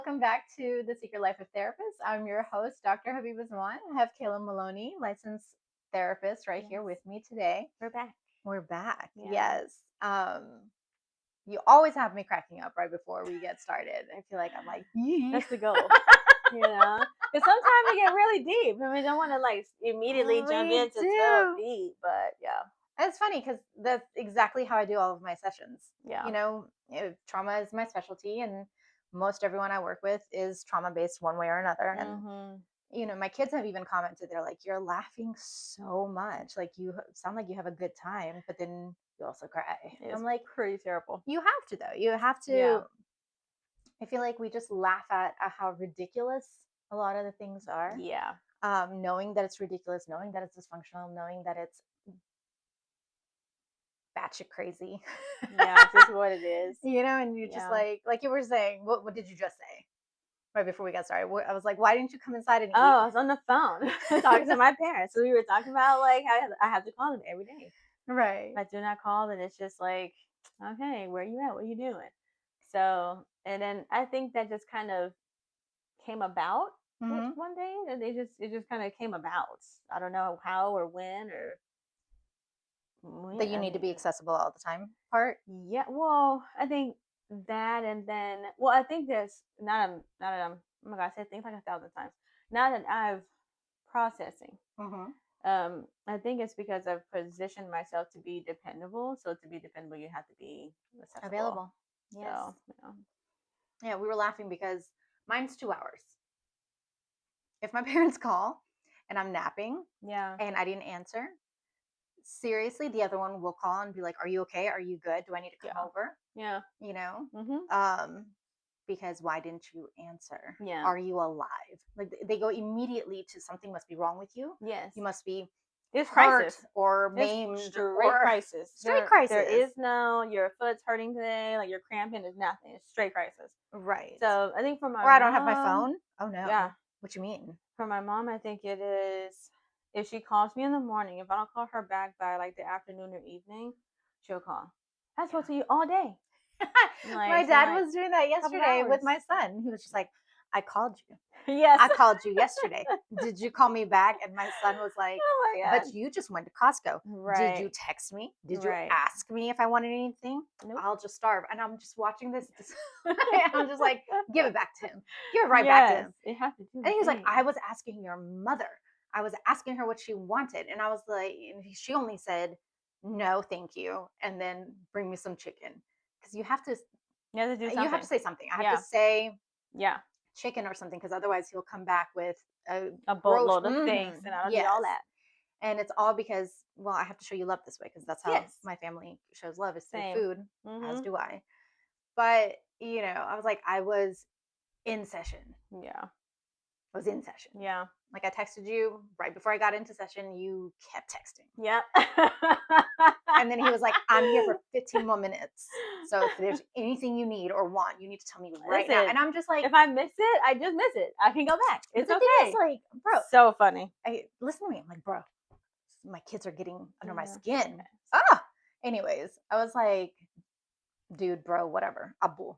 Welcome back to The Secret Life of Therapists. I'm your host, Dr. Habiba Zaman. I have Kayla Maloney, licensed therapist, right here with me today. We're back. We're back. Yeah. Yes. You always have me cracking up right before we get started. I feel like I'm like, That's the goal. Because sometimes we get really deep and we don't want to like immediately jump into 12 feet, but yeah. It's funny because that's exactly how I do all of my sessions. Yeah. Trauma is my specialty, and most everyone I work with is trauma-based one way or another. And my kids have even commented, they're like, you're laughing so much. Like, you sound like you have a good time, but then you also cry. I'm like, pretty terrible. You have to, though. You have to. Yeah. I feel like we just laugh at how ridiculous a lot of the things are. Yeah. Knowing that it's ridiculous, knowing that it's dysfunctional, knowing that it's batshit crazy. Yeah, just what it is. And you just like you were saying, what did you just say? Right before we got started, I was like, why didn't you come inside and eat? I was on the phone talking to my parents. So we were talking about like how I have to call them every day. Right. If I do not call, then it's just like, okay, where are you at? What are you doing? So, and then I think that just kind of came about one day, and it just kind of came about. I don't know how or when or that you need to be accessible all the time part. Yeah, well, I think that, and then, well, I think there's not oh my god, I said things like 1,000 times. Now that I've processing, I think it's because I've positioned myself to be dependable. So to be dependable, you have to be accessible. Available. Yes. So, yeah, we were laughing because mine's 2 hours. If my parents call and I'm napping, and I didn't answer, seriously, the other one will call and be like, are you okay? Are you good? Do I need to come over? Yeah. Because why didn't you answer? Yeah. Are you alive? Like, they go immediately to something must be wrong with you. Yes. You must be it's hurt crisis or maimed. Straight crisis. Straight crisis. There is no, your foot's hurting today, like you're cramping, is nothing. It's straight crisis. Right. So I think for my mom. Or I don't have my phone. Oh no. Yeah. What you mean? For my mom, I think it is, if she calls me in the morning, if I don't call her back by like the afternoon or evening, she'll call. I spoke to you all day. My dad was doing that yesterday with my son. He was just like, I called you. Yes. I called you yesterday. Did you call me back? And my son was like, oh my God. but you just went to Costco. Right. Did you text me? Did you ask me if I wanted anything? Nope. I'll just starve. And I'm just watching this. I'm just like, give it back to him. Give it right back to him. It has to do. And he was like, I was asking your mother. I was asking her what she wanted. And I was like, she only said, no, thank you. And then bring me some chicken. Because you have to do something. You have to say something. I have to say chicken or something, because otherwise he'll come back with a boatload of things, and I don't need all that. And it's all because, well, I have to show you love this way, because that's how my family shows love, is through food, as do I. But, I was like, I was in session. Yeah. I was in session. Yeah. Like, I texted you right before I got into session. You kept texting. Yep. And then he was like, I'm here for 15 more minutes. So if there's anything you need or want, you need to tell me right now. And I'm just like, if I miss it, I just miss it. I can go back. It's okay. It's like, bro. So funny. Listen to me. I'm like, bro, my kids are getting under my skin. Okay. Ah. Anyways, I was like, dude, bro, whatever. Abu.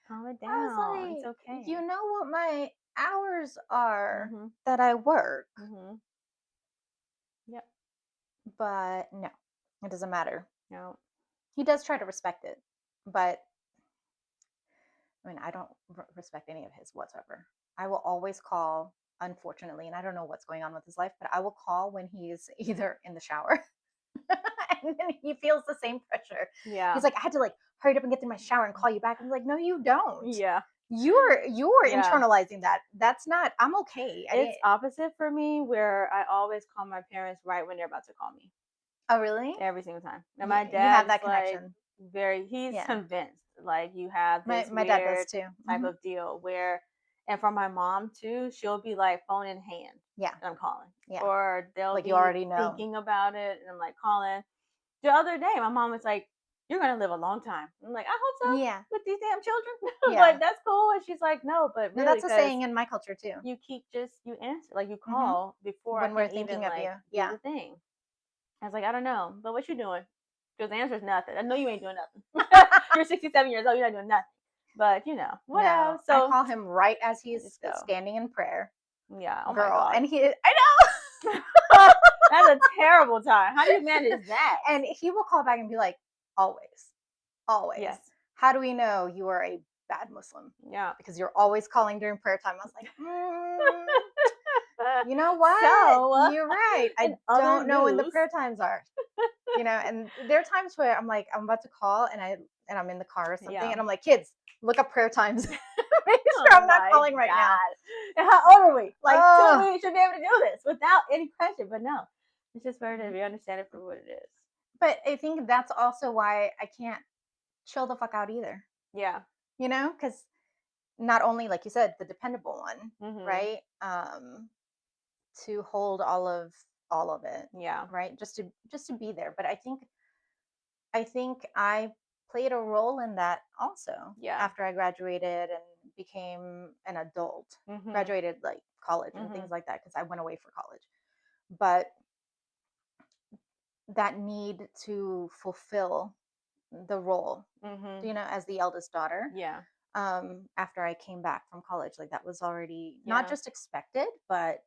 Calm it down. Like, it's okay. You know what my hours are that I work. Yep. But no, it doesn't matter. No. He does try to respect it, but I mean, I don't respect any of his whatsoever. I will always call, unfortunately, and I don't know what's going on with his life, but I will call when he's either in the shower and then he feels the same pressure. Yeah. He's like, I had to like hurry up and get through my shower and call you back. I'm like, no, you don't. Yeah. You're internalizing that. That's not, I'm okay. It's opposite for me, where I always call my parents right when they're about to call me. Oh, really? Every single time. And my dad, you have that connection. Like, he's convinced. Like, you have this my dad does too. Type of deal where, and for my mom too, she'll be like phone in hand. Yeah. And I'm calling. Yeah. Or they'll like be you already know. thinking about it, and I'm like calling. The other day, my mom was like, you're going to live a long time. I'm like, I hope so. Yeah. With these damn children. But that's cool. And she's like, no, but really, that's a saying in my culture too. You you answer, like you call before when we're thinking of you. Yeah. Do the thing. I was like, I don't know, but what you doing? Because the answer is nothing. I know you ain't doing nothing. You're 67 years old. You're not doing nothing. But what No, else? I So call him right as I he's just go. standing in prayer, Yeah. Oh my girl, God. and I know. That's a terrible time. How do you manage that? And he will call back and be like, always, always. Yes. How do we know you are a bad Muslim? Yeah. Because you're always calling during prayer time. I was like, you know what? So, You're right. in I other don't know when the news, prayer times are. And there are times where I'm like, I'm about to call and I'm in the car or something, yeah. and I'm like, kids, look up prayer times. Make sure Oh I'm not my calling right now. God. And how old are we? Like 2, Oh, we should be able to do this without any pressure. But no, it's just where it is. We understand it for what it is. but I think that's also why I can't chill the fuck out either. Yeah. Because not only, like you said, the dependable one, Mhm. right? To hold all of it, Yeah. right? Just to be there. But I think I played a role in that also Yeah. after I graduated and became an adult. Mhm. Graduated like college and things Mhm. like that because I went away for college. But that need to fulfill the role, Mhm. as the eldest daughter, Yeah. after I came back from college, like that was already not Yeah. just expected, but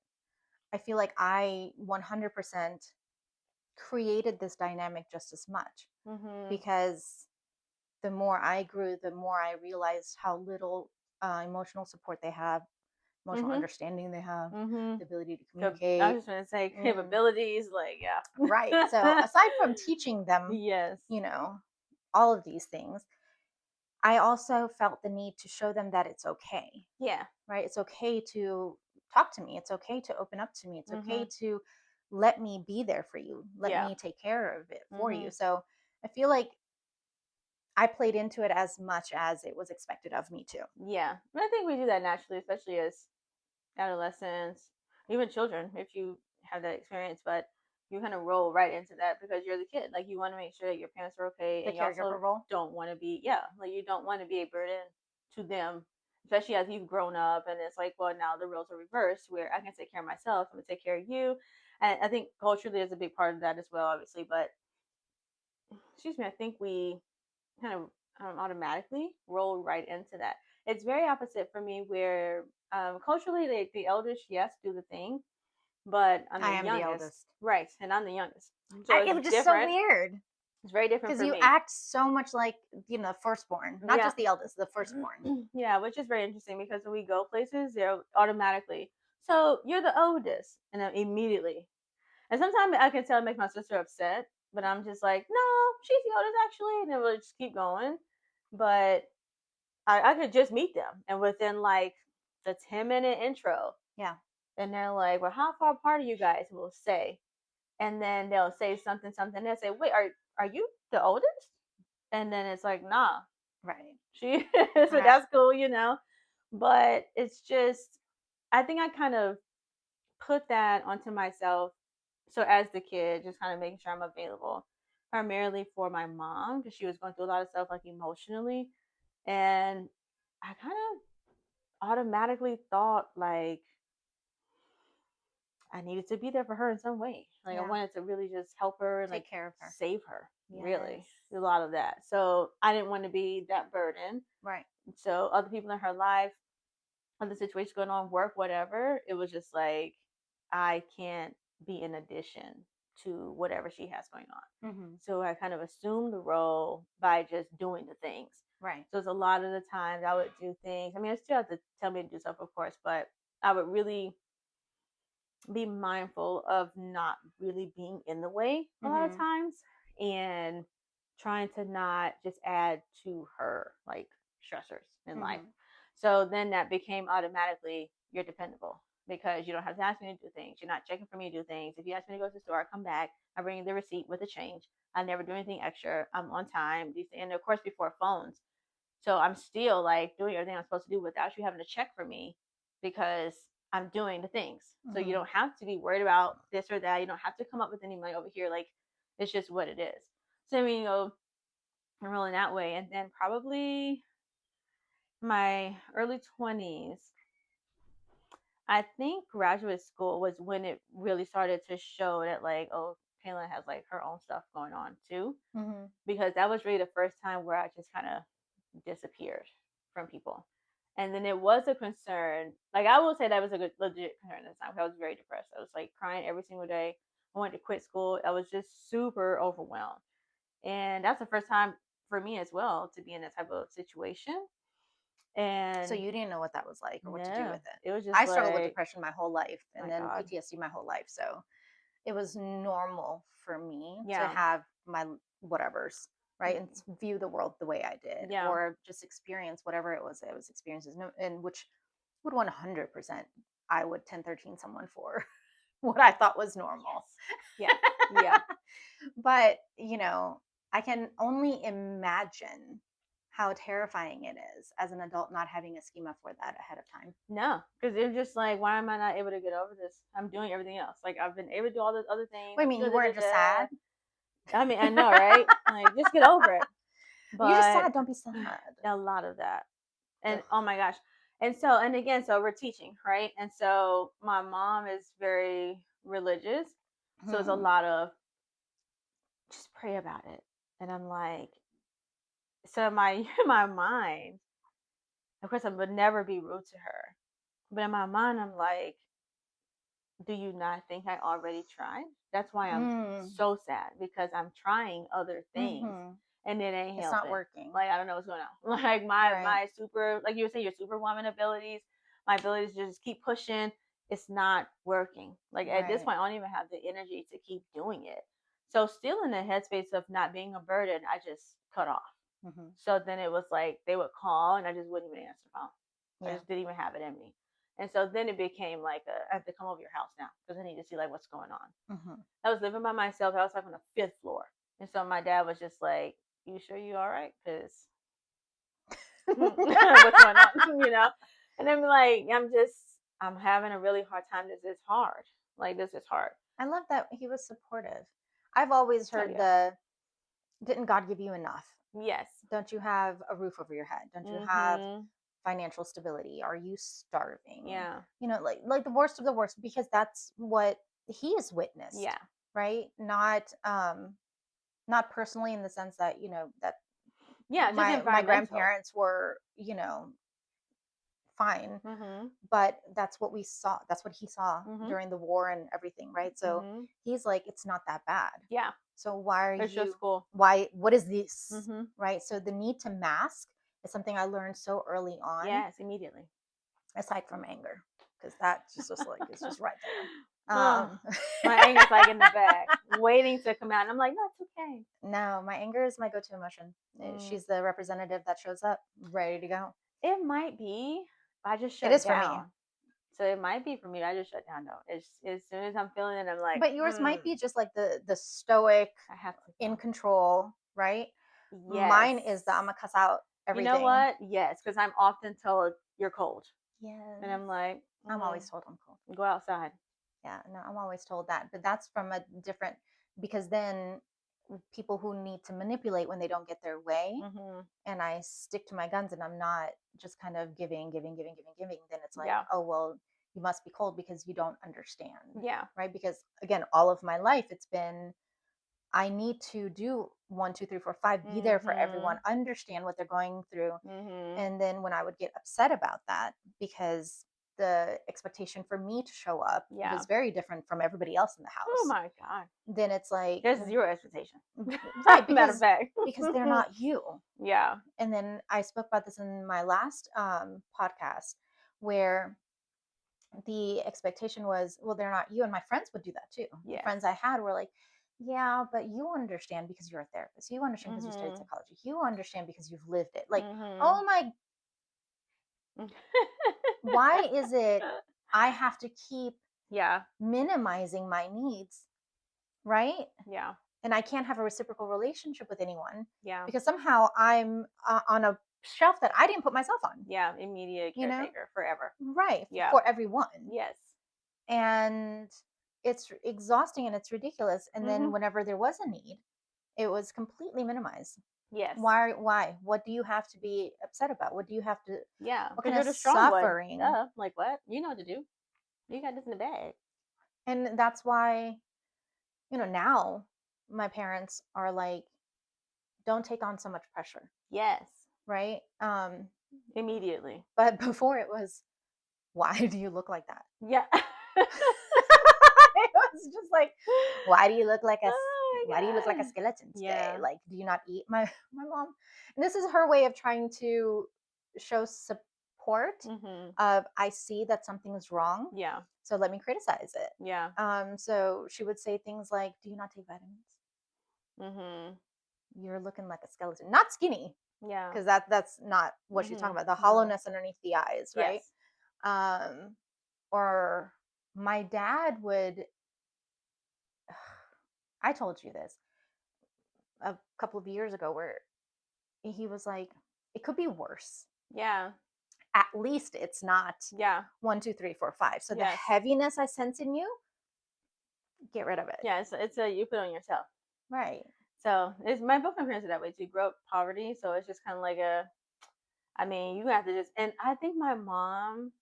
I feel like I 100% created this dynamic just as much Mhm. because the more I grew, the more I realized how little emotional support they have, emotional Mhm. understanding they have, Mhm. the ability to I was communicate. just gonna say Mm, capabilities, like right. So yeah. aside from teaching them, Yes. all of these things, I also felt the need to show them that it's okay, Yeah. right? It's okay to talk to me. It's okay to open up to me. It's okay Mhm. to let me be there for you. Let Yeah. me take care of it for you. Mhm. So I feel like I played into it as much as it was expected of me too. Yeah. And I think we do that naturally, especially as adolescents, even children, if you have that experience, but you kind of roll right into that because you're the kid. Like you want to make sure that your parents are okay, The and you caregiver also role. don't want to be, yeah, like you don't want to be a burden to them, especially as you've grown up. And it's like, well, now the roles are reversed where I can take care of myself, I'm gonna take care of you. And I think culturally is a big part of that as well, obviously. But excuse me, I think we kind of automatically roll right into that. It's very opposite for me, where culturally, the elders, yes, do the thing, but I'm I the am the youngest, eldest. right? And I'm the youngest, so It it's was just so different. weird It's very different because for you me. act so much like, firstborn, not Yeah, just the eldest, the firstborn. yeah, which is very interesting because when we go places, they're automatically. So you're the oldest, and then immediately. And sometimes I can tell it makes my sister upset, but I'm just like, no, she's the oldest actually, and then we'll just keep going. But I could just meet them, and within like the 10-minute intro, Yeah. and they're like, "Well, how far apart are you guys?" We'll say, and then they'll say something, something. They'll say, "Wait, are you the oldest?" And then it's like, "Nah, Right. she is." So Right. that's cool. But it's just, I think I kind of put that onto myself. So as the kid, just kind of making sure I'm available, primarily for my mom because she was going through a lot of stuff like emotionally, and I kind of automatically thought like I needed to be there for her in some way. Like I Yeah. wanted to really just help her and like Take care of her. save her. Yes. Really, a lot of that. So I didn't want to be that burden. Right. So other people in her life, other situations going on, work, whatever, it was just like I can't be in addition to whatever she has going on. Mm-hmm. So I kind of assumed the role by just doing the things. Right. So it's a lot of the times I would do things. I mean, I still have to tell me to do stuff, of course, but I would really be mindful of not really being in the way a lot of Mm-hmm. times and trying to not just add to her like stressors in life. Mm-hmm. So then that became automatically you're dependable because you don't have to ask me to do things. You're not checking for me to do things. If you ask me to go to the store, I come back, I bring you the receipt with the change. I never do anything extra. I'm on time. And of course, before phones, so I'm still like doing everything I'm supposed to do without you having to check for me because I'm doing the things. So you Mm-hmm. don't have to be worried about this or that. You don't have to come up with any money over here. Like it's just what it is. So I mean, I'm rolling that way. And then probably my early 20s, I think graduate school was when it really started to show that like, oh, Kayla has like her own stuff going on too. Mm-hmm. Because that was really the first time where I just kind of disappeared from people. And then it was a concern. Like, I will say that was a good, legit concern at the time. I was very depressed. I was like crying every single day. I wanted to quit school. I was just super overwhelmed. And that's the first time for me as well to be in that type of situation. So And you didn't know what that was like or what to do no, with it. it was just I struggled with like, depression my whole life and my then God. PTSD my whole life. So it was normal for me to Yeah. have my whatevers, right? And Mm-hmm. view the world the way I did Yeah. or just experience whatever it was experiences. No, and which would 100% I would 1013 someone for what I thought was normal. Yes. Yeah. Yeah. But, I can only imagine how terrifying it is as an adult not having a schema for that ahead of time. No, because it's just like, why am I not able to get over this? I'm doing everything else. Like, I've been able to do all those other things. Wait, I mean, you weren't just sad? I mean, I know, right? Like, just get over it. You're just But sad. Don't be sad. a lot of that. And Ugh. oh my gosh. And again, so we're teaching, right? And so my mom is very religious. So it's a lot of just pray about it. And I'm like, so my my mind, of course I would never be rude to her. But in my mind I'm like, do you not think I already tried? That's why I'm so sad, because I'm trying other things and it ain't It's helping. not working. Like, I don't know what's going on. Like, my super, like you were saying, your superwoman abilities, my abilities to just keep pushing, it's not working. Like, at this point, I don't even have the energy to keep doing it. So still in the headspace of not being a burden, I just cut off. So then it was like they would call and I just wouldn't even answer the phone. I just didn't even have it in me. And so then it became like, I have to come over your house now because I need to see like what's going on. I was living by myself. I was like on the 5th floor. And so my dad was just like, you sure you all right? Because what's going on? And I'm like, I'm having a really hard time. This is hard. Like, this is hard. I love that he was supportive. I've always heard didn't God give you enough? Yes. Don't you have a roof over your head? Don't you have financial stability? Are you starving? Yeah. Like the worst of the worst, because that's what he has witnessed. Yeah. Right? Not personally in the sense that, that my grandparents were, fine. But that's what we saw. That's what he saw during the war and everything, right? So he's like, it's not that bad. Yeah. So why are it's you? Just cool. What is this? Right. So the need to mask is something I learned so early on. Yes, immediately. Aside from anger, because that just was like it's just right there. My anger's like in the back, waiting to come out. And I'm like, no, it's okay. No, my anger is my go-to emotion. She's the representative that shows up ready to go. It might be. I just shut down. It is down. for me. So it might be for me. I just shut down though. As soon as I'm feeling it, I'm like. But yours might be just like the stoic, I have to in control, right? Yes. Mine is the I'm gonna cuss out everything. You know what? Yes, because I'm often told you're cold. Yes. And I'm like, I'm always told I'm cold. Go outside. Yeah, no, I'm always told that. But that's from a different, because then people who need to manipulate when they don't get their way, and I stick to my guns and I'm not just kind of giving, then it's like, oh, well, you must be cold because you don't understand. Yeah. Right? Because again, all of my life, it's been, I need to do 1, 2, 3, 4, 5, be there for everyone, understand what they're going through. And then when I would get upset about that, because the expectation for me to show up was very different from everybody else in the house. Oh my God. Then it's like, there's zero expectation. Right. Because, matter of fact. because they're not you. Yeah. And then I spoke about this in my last podcast, where the expectation was, well, they're not you. And my friends would do that too. The friends I had were like, yeah, but you understand because you're a therapist. You understand because you studied psychology. You understand because you've lived it. Like, oh my, why is it I have to keep minimizing my needs, right? Yeah. And I can't have a reciprocal relationship with anyone. Yeah. Because somehow I'm on a shelf that I didn't put myself on. Yeah, immediate caretaker forever. Right. Yeah. For everyone. Yes. And it's exhausting and it's ridiculous. And then whenever there was a need, it was completely minimized. Yes. Why? What do you have to be upset about? What do you have to? Yeah. What kind of suffering? Like what? You know what to do. You got this in the bag. And that's why, now my parents are like, don't take on so much pressure. Yes. Right. Immediately. But before it was, why do you look like that? Yeah. It was just like, why do you look like a Oh why do you look my like a god. skeleton today? Yeah. Like, do you not eat? My mom, and this is her way of trying to show support Mhm. of, I see that something is wrong, Yeah. so let me criticize it. Yeah. So she would say things like, do you not take vitamins? Mhm. You're looking like a skeleton, not skinny, Yeah. because that's not what she's talking Mhm. about. The No. hollowness underneath the eyes, right? Yes. Um, or my dad would. I told you this a couple of years ago, where he was like, it could be worse. Yeah. At least it's not Yeah. 1, 2, 3, 4, 5. So the Yes. heaviness I sense in you, get rid of it. Yeah. It's a you put on yourself. Right. So it's my both my parents are that way too. Grew up poverty, so it's just kind of like a. I mean, you have to just. And I think my mom,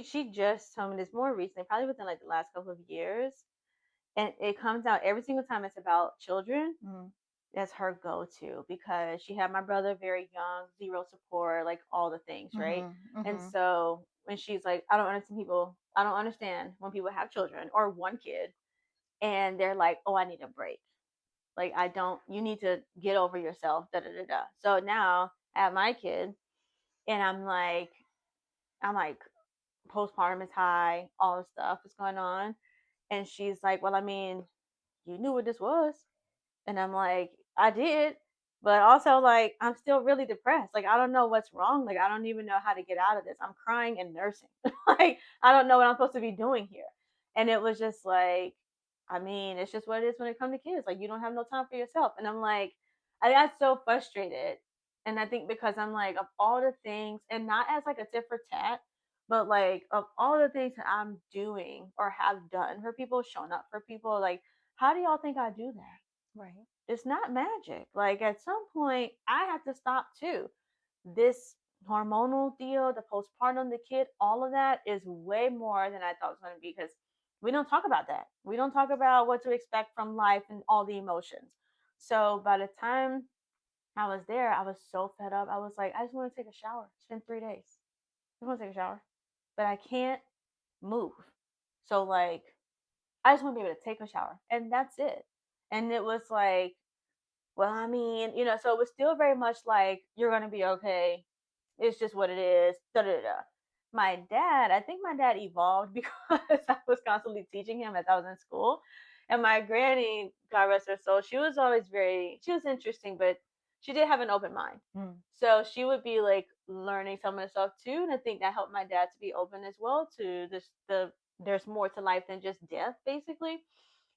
she just told me this more recently, probably within like the last couple of years, and it comes out every single time it's about children. Mm. That's her go-to because she had my brother very young, zero support, like all the things, right? Mm-hmm. And Mm-hmm. so when she's like, I don't understand when people have children or one kid and they're like, oh, I need a break. Like, I don't, you need to get over yourself, da da da da. So now I have my kid and I'm like, postpartum is high, all the stuff is going on. And she's like, well, I mean, you knew what this was. And I'm like, I did, but also like I'm still really depressed. Like I don't know what's wrong. Like I don't even know how to get out of this. I'm crying and nursing. Like I don't know what I'm supposed to be doing here. And it was just like, I mean, it's just what it is when it comes to kids. Like you don't have no time for yourself. And I'm like, I got so frustrated. And I think because I'm like, of all the things, and not as like a tit for tat, but like of all the things that I'm doing or have done for people, showing up for people, like, how do y'all think I do that? Right. It's not magic. Like at some point, I have to stop too. This hormonal deal, the postpartum, the kid, all of that is way more than I thought it was going to be because we don't talk about that. We don't talk about what to expect from life and all the emotions. So by the time I was there, I was so fed up. I was like, I just want to take a shower. It's been 3 days. I just want to take a shower, but I can't move. So like, I just want to be able to take a shower, and that's it. And it was like, well, I mean, so it was still very much like, you're going to be okay. It's just what it is. Da, da, da. My dad, I think my dad evolved because I was constantly teaching him as I was in school. And my granny, God rest her soul, she was always she was interesting, but she did have an open mind. Mm. So she would be like learning some of the stuff too. And I think that helped my dad to be open as well to there's more to life than just death, basically.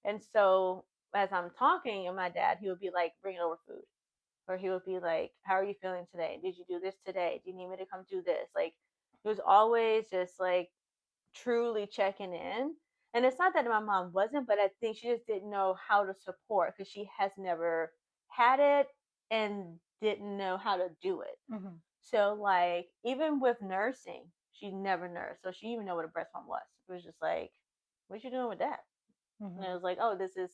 And so as I'm talking, and my dad, he would be like, bringing over food. Or he would be like, how are you feeling today? Did you do this today? Do you need me to come do this? Like, he was always just like truly checking in. And it's not that my mom wasn't, but I think she just didn't know how to support because she has never had it and didn't know how to do it. Mm-hmm. So, like, even with nursing, she never nursed. So she even know what a breast pump was. It was just like, what you doing with that? And Mm-hmm. it was like, oh, this is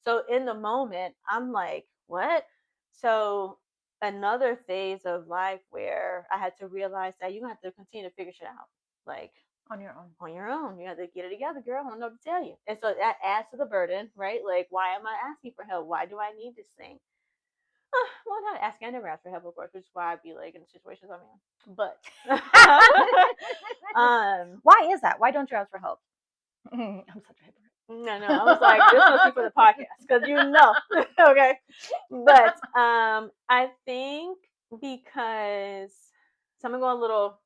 so in the moment, I'm like, what? So another phase of life where I had to realize that you're gonna have to continue to figure shit out. Like On your own. on your own. You have to get it together, girl. I don't know what to tell you. And so that adds to the burden, right? Like, why am I asking for help? Why do I need this thing? Well, not asking. I never ask for help, of course, which is why I'd be like in the situations I'm in. But Why is that? Why don't you ask for help? I'm such a hypocrite. no, I was like, this must be for the podcast because okay. But I think because so I'm gonna go a little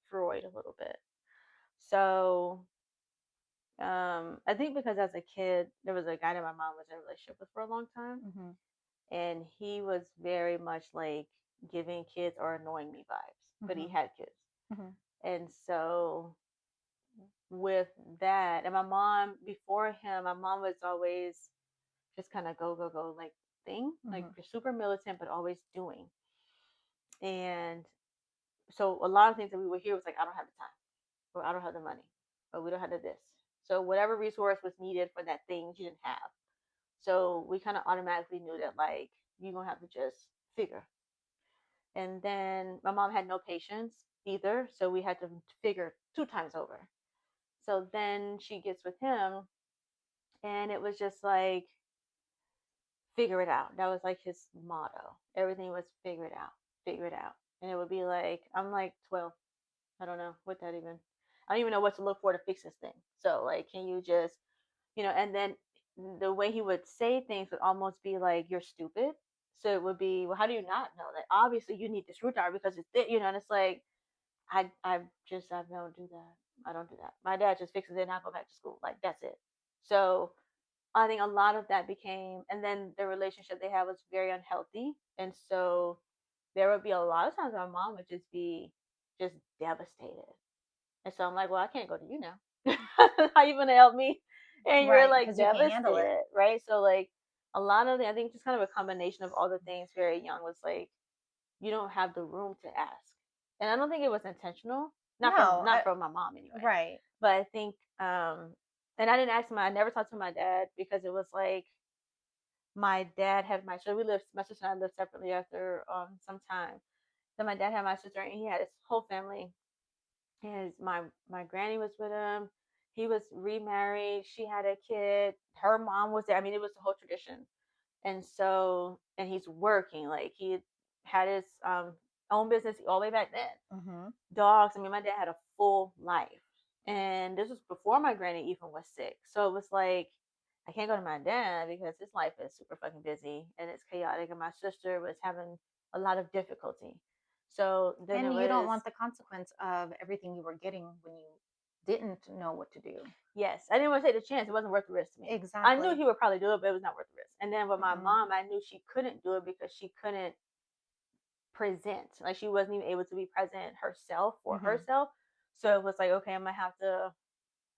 Freud a little bit. So I think because as a kid there was a guy that my mom was in a relationship with for a long time, Mm-hmm. and he was very much like giving kids or annoying me vibes, but he Mm-hmm. had kids, Mm-hmm. and so with that, and my mom before him, my mom was always just kind of go go go like thing, like Mm-hmm. you're super militant but always doing. And so a lot of things that we would hear was like, I don't have the time, or I don't have the money, or we don't have the this. So whatever resource was needed for that thing you didn't have. So we kind of automatically knew that like you're gonna have to just figure. And then my mom had no patience either, so we had to figure 2 times over. So then she gets with him, and it was just like, figure it out. That was like his motto. Everything was figure it out, figure it out. And it would be like, I'm like 12. I don't know what that even, I don't even know what to look for to fix this thing. So, like, can you just, and then the way he would say things would almost be like, you're stupid. So it would be, well, how do you not know that? Obviously, you need this screwdriver because it's, and it's like, I don't do that. I don't do that. My dad just fixes it and I go back to school. Like, that's it. So I think a lot of that became, and then the relationship they had was very unhealthy. And so there would be a lot of times my mom would just be just devastated. And so I'm like, well, I can't go to you now. How you gonna help me? And you're Right, like because you can't handle it. devastated, right? So like a lot of the, I think just kind of a combination of all the things very young was like, you don't have the room to ask. And I don't think it was intentional. No, Not from my mom anyway. right. But I think and I didn't ask I never talked to my dad because it was like my dad had my sister and I lived separately after some time. So my dad had my sister and he had his whole family. My granny was with him. He was remarried. She had a kid. Her mom was there. I mean, it was the whole tradition. And so, and he's working. Like he had his own business all the way back then. Mm-hmm. Dogs. I mean, my dad had a full life, and this was before my granny even was sick. So it was like, I can't go to my dad because his life is super fucking busy and it's chaotic, and my sister was having a lot of difficulty. So then it And you don't was, want the consequence of everything you were getting when you didn't know what to do. yes, I didn't want to take the chance. It wasn't worth the risk to me. I knew Exactly. he would probably do it, but it was not worth the risk. And then with my Mm-mm. mom, I knew she couldn't do it because she couldn't present. Like she wasn't even able to be present herself for Mm-hmm. herself. So it was like, okay, I'm gonna have to.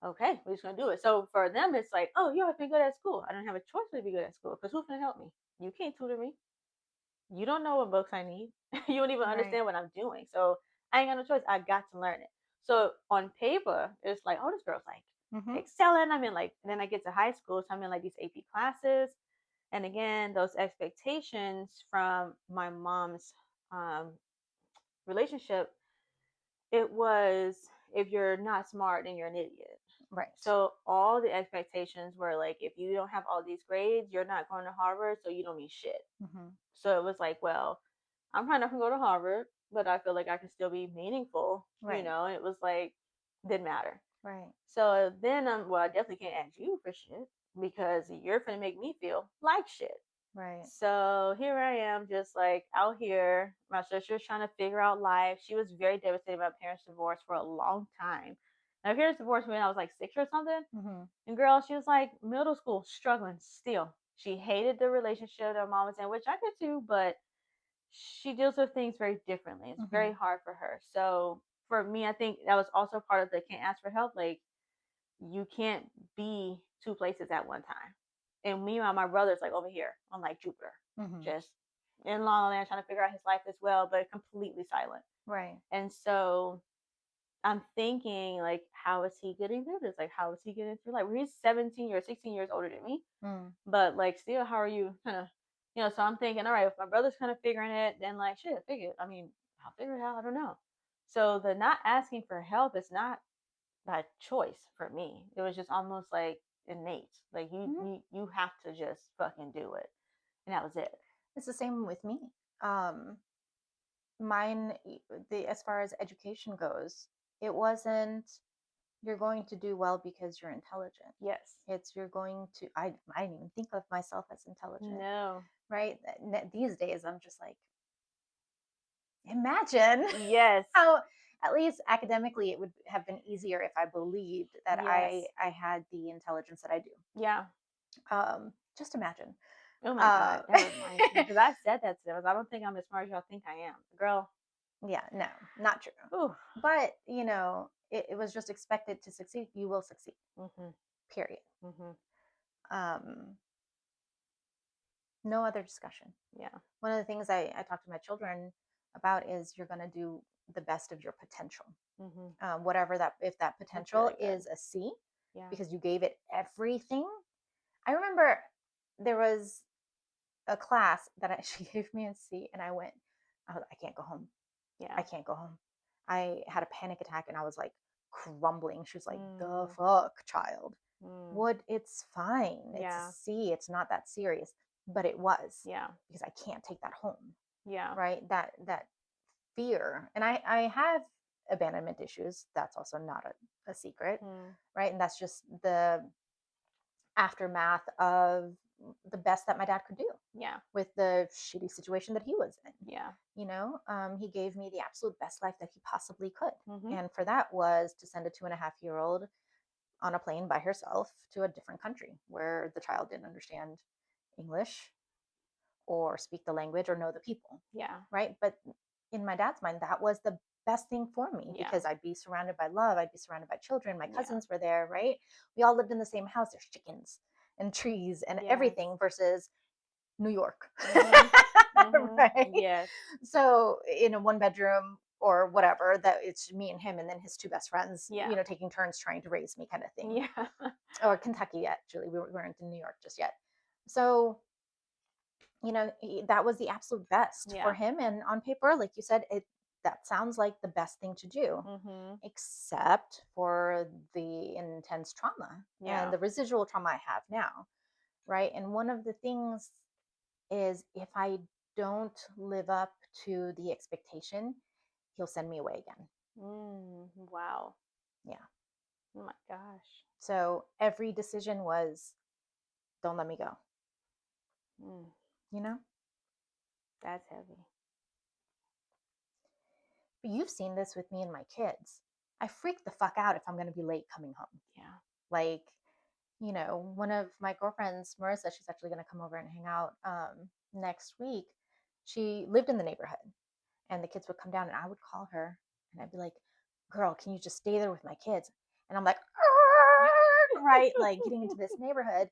Okay, we're just gonna do it. So for them, it's like, oh, you have to be good at school. I don't have a choice to be good at school because who's gonna help me? You can't tutor me. You don't know what books I need. You don't even Right. understand what I'm doing. So I ain't got no choice. I got to learn it. So on paper, it's like, oh, this girl's like Mm-hmm. excelling. I'm in like, and then I get to high school, so I'm in like these AP classes. And again, those expectations from my mom's um, relationship, it was, if you're not smart, then you're an idiot. Right. So all the expectations were like, if you don't have all these grades, you're not going to Harvard, so you don't mean shit. Mm-hmm. So it was like, well, I'm probably not gonna go to Harvard, but I feel like I can still be meaningful, Right. And it was like, didn't matter. Right. So then well, I definitely can't ask you for shit because you're gonna make me feel like shit. Right. So here I am, just like out here. My sister's trying to figure out life. She was very devastated by parents' divorce for a long time. My parents divorced when I was like 6 or something. Mm-hmm. And girl, she was like middle school, struggling still. She hated the relationship that her mom was in, which I did too, but she deals with things very differently. It's Mm-hmm. very hard for her. So for me, I think that was also part of the can't ask for help. Like you can't be two places at one time. And meanwhile, my brother's like over here on like Jupiter, Mm-hmm. just in La La Land trying to figure out his life as well, but completely silent. Right. And so I'm thinking, like, how is he getting through this? Like, how is he getting through life? Well, he's 17 or 16 years older than me, Mm. but like, still, how are you kind of, So I'm thinking, all right, if my brother's kind of figuring it, then like, shit, figure it. I mean, I'll figure it out. I don't know. So the not asking for help is not by choice for me. It was just almost like innate. Like Mm-hmm. you have to just fucking do it, and that was it. It's the same with me. Um, Mine, the as far as education goes, it wasn't you're going to do well because you're intelligent. Yes. It's you're going to. I didn't even think of myself as intelligent, No. right? These days, I'm just like, imagine Yes. how, at least academically, it would have been easier if I believed that Yes. I had the intelligence that I do. Yeah. Just imagine. Oh my Uh, god, that reminds me because I said that to them. I don't think I'm as smart as y'all think I am, girl. yeah, no, not true. Ooh. But it was just expected to succeed. You will succeed. Mhm. Period. Mhm. Um, no other discussion. Yeah. One of the things I talk to my children about is you're going to do the best of your potential. Mhm. Whatever that, if that That's potential really good. is a C, Yeah. because you gave it everything. I remember there was a class that she gave me a C, and I went, I can't go home. Yeah. I can't go home. I had a panic attack and I was like crumbling. She was like, the Mm. fuck, child. Mm. What? It's fine. It's a Yeah. C. It's not that serious. But it was, Yeah. because I can't take that home. Yeah. Right. That fear. And I have abandonment issues. That's also not a secret. Mm. Right. And that's just the aftermath of the best that my dad could do Yeah. with the shitty situation that he was in. Yeah. He gave me the absolute best life that he possibly could. Mm-hmm. And for that was to send a 2.5-year-old on a plane by herself to a different country where the child didn't understand English or speak the language or know the people. Yeah. Right. But in my dad's mind, that was the best thing for me, Yeah. because I'd be surrounded by love. I'd be surrounded by children. My Yeah. cousins were there. Right. We all lived in the same house. There's chickens and trees and Yes. everything versus New York. Mm-hmm. Mm-hmm. Right. Yes. So in a 1 bedroom or whatever, that it's me and him and then his two best friends, Yeah. taking turns trying to raise me, kind of thing. Yeah. Or Kentucky, actually. We weren't in New York just yet. So, that was the absolute best for Yeah. him. And on paper, like you said, that sounds like the best thing to do, Mm-hmm. except for the intense trauma Yeah. and the residual trauma I have now. Right. And one of the things is, if I don't live up to the expectation, he'll send me away again. Wow. Yeah. Oh my gosh. So every decision was, don't let me go. Mm. You know? That's heavy. But you've seen this with me and my kids. I freak the fuck out if I'm going to be late coming home. Yeah. Like, one of my girlfriends, Marissa, she's actually going to come over and hang out next week. She lived in the neighborhood, and the kids would come down, and I would call her, and I'd be like, girl, can you just stay there with my kids? And I'm like, right, like getting into this neighborhood.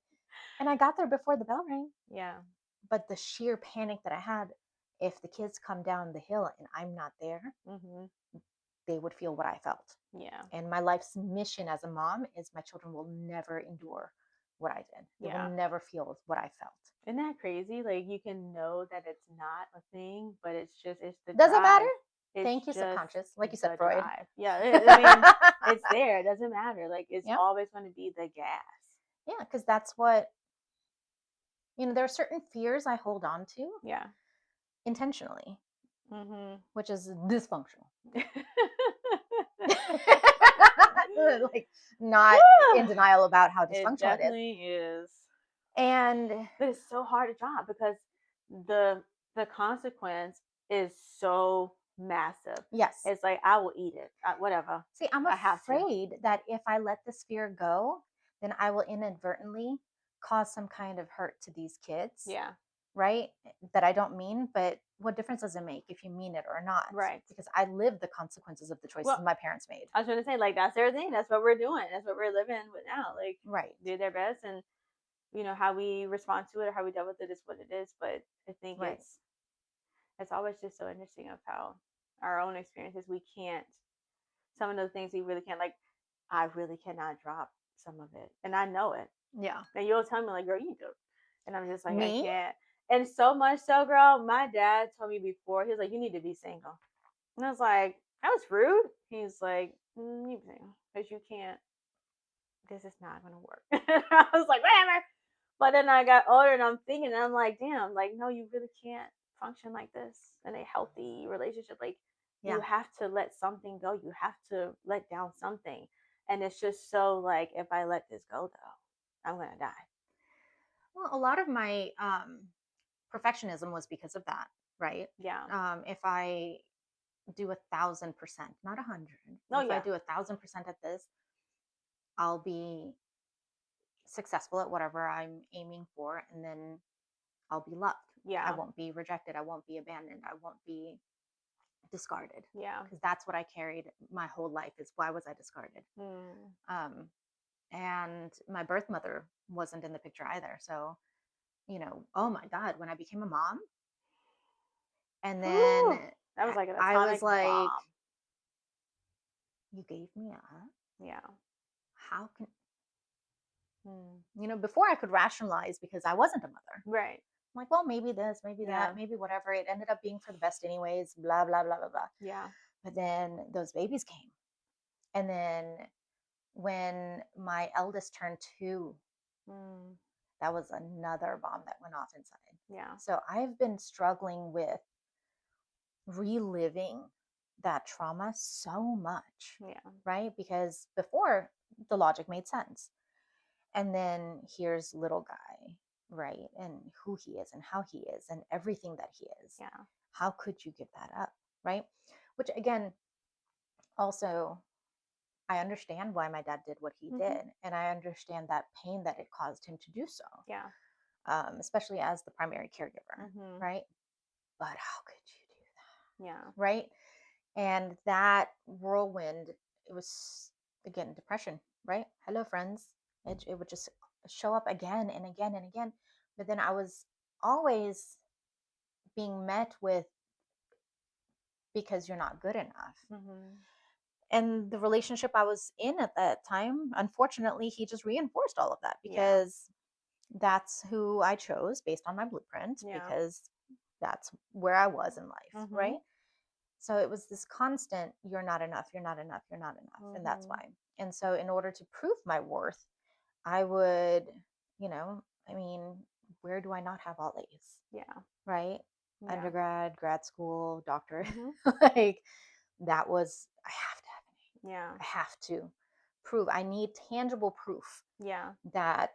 And I got there before the bell rang. Yeah. But the sheer panic that I had, if the kids come down the hill and I'm not there, Mm-hmm. they would feel what I felt. Yeah. And my life's mission as a mom is my children will never endure what I did. They Yeah. will never feel what I felt. Isn't that crazy? Like, you can know that it's not a thing, but it's the Doesn't drive. matter. It's Thank you, just subconscious. Like you the said, Freud. drive. Yeah. I mean, it's there. It doesn't matter. Like, it's Yeah. always going to be the gas. Yeah, because that's what, there are certain fears I hold on to Yeah. intentionally, Mm-hmm. which is dysfunctional. Like, not in denial about how It dysfunctional it is. definitely is. And But it's so hard to drop because the consequence is so massive. yes. It's like, I will eat it. Whatever. See, I'm I have to. afraid that if I let this fear go, then I will inadvertently cause some kind of hurt to these kids. Yeah. Right? That I don't mean, but what difference does it make if you mean it or not? Right. Because I live the consequences of the choices my parents made. I was going to say, like, that's their thing. That's what we're doing. That's what we're living with now. Like, right. Do their best, and how we respond to it or how we deal with it is what it is. But I think right. it's always just so interesting of how our own experiences, we can't, some of those things we really can't, like, I really cannot drop some of it. And I know it. Yeah. And you'll tell me, like, girl, you do. And I'm just like, Me? I can't. And so much so, girl, my dad told me before, he was like, you need to be single. And I was like, that was rude. He's like, you be single. Because you can't, this is not going to work. I was like, whatever. But then I got older and I'm thinking, and I'm like, damn, like, no, you really can't function like this in a healthy relationship. Like, you have to let something go. You have to let down something. And it's just so, like, if I let this go, though, I'm going to die. Well, a lot of my perfectionism was because of that, right? Yeah. If I do 1,000%, not 100. If I do 1,000% at this, I'll be successful at whatever I'm aiming for, and then I'll be loved. Yeah. I won't be rejected. I won't be abandoned. I won't be discarded. Yeah. Because that's what I carried my whole life, is why was I discarded? And my birth mother wasn't in the picture either. So, oh my God, when I became a mom, and then that was like an I was like, bomb. you gave me up? Yeah. How can, before I could rationalize because I wasn't a mother. Right. I'm like, well, maybe this, maybe that, maybe whatever. It ended up being for the best anyways, blah, blah, blah, blah, blah. Yeah. But then those babies came. And then when my eldest turned 2, that was another bomb that went off inside. Yeah. So I've been struggling with reliving that trauma so much. Yeah. Right? Because before, the logic made sense. And then here's little guy, right? And who he is and how he is and everything that he is. Yeah. How could you give that up? Right? Which again, also, I understand why my dad did what he did. And I understand that pain that it caused him to do so. Yeah. Especially as the primary caregiver, right? But how could you do that? Yeah. Right? And that whirlwind, it was, again, depression, right? Hello, friends. It would just show up again and again and again. But then I was always being met with, because you're not good enough. And the relationship I was in at that time, unfortunately, he just reinforced all of that, because that's who I chose based on my blueprint, because that's where I was in life, right? So it was this constant, you're not enough, you're not enough, you're not enough. And that's why. And so in order to prove my worth, I would, I mean, where do I not have all A's? Yeah. Right? Yeah. Undergrad, grad school, doctorate. Like, that was, I have to have an A. Yeah. I have to prove. I need tangible proof. Yeah. That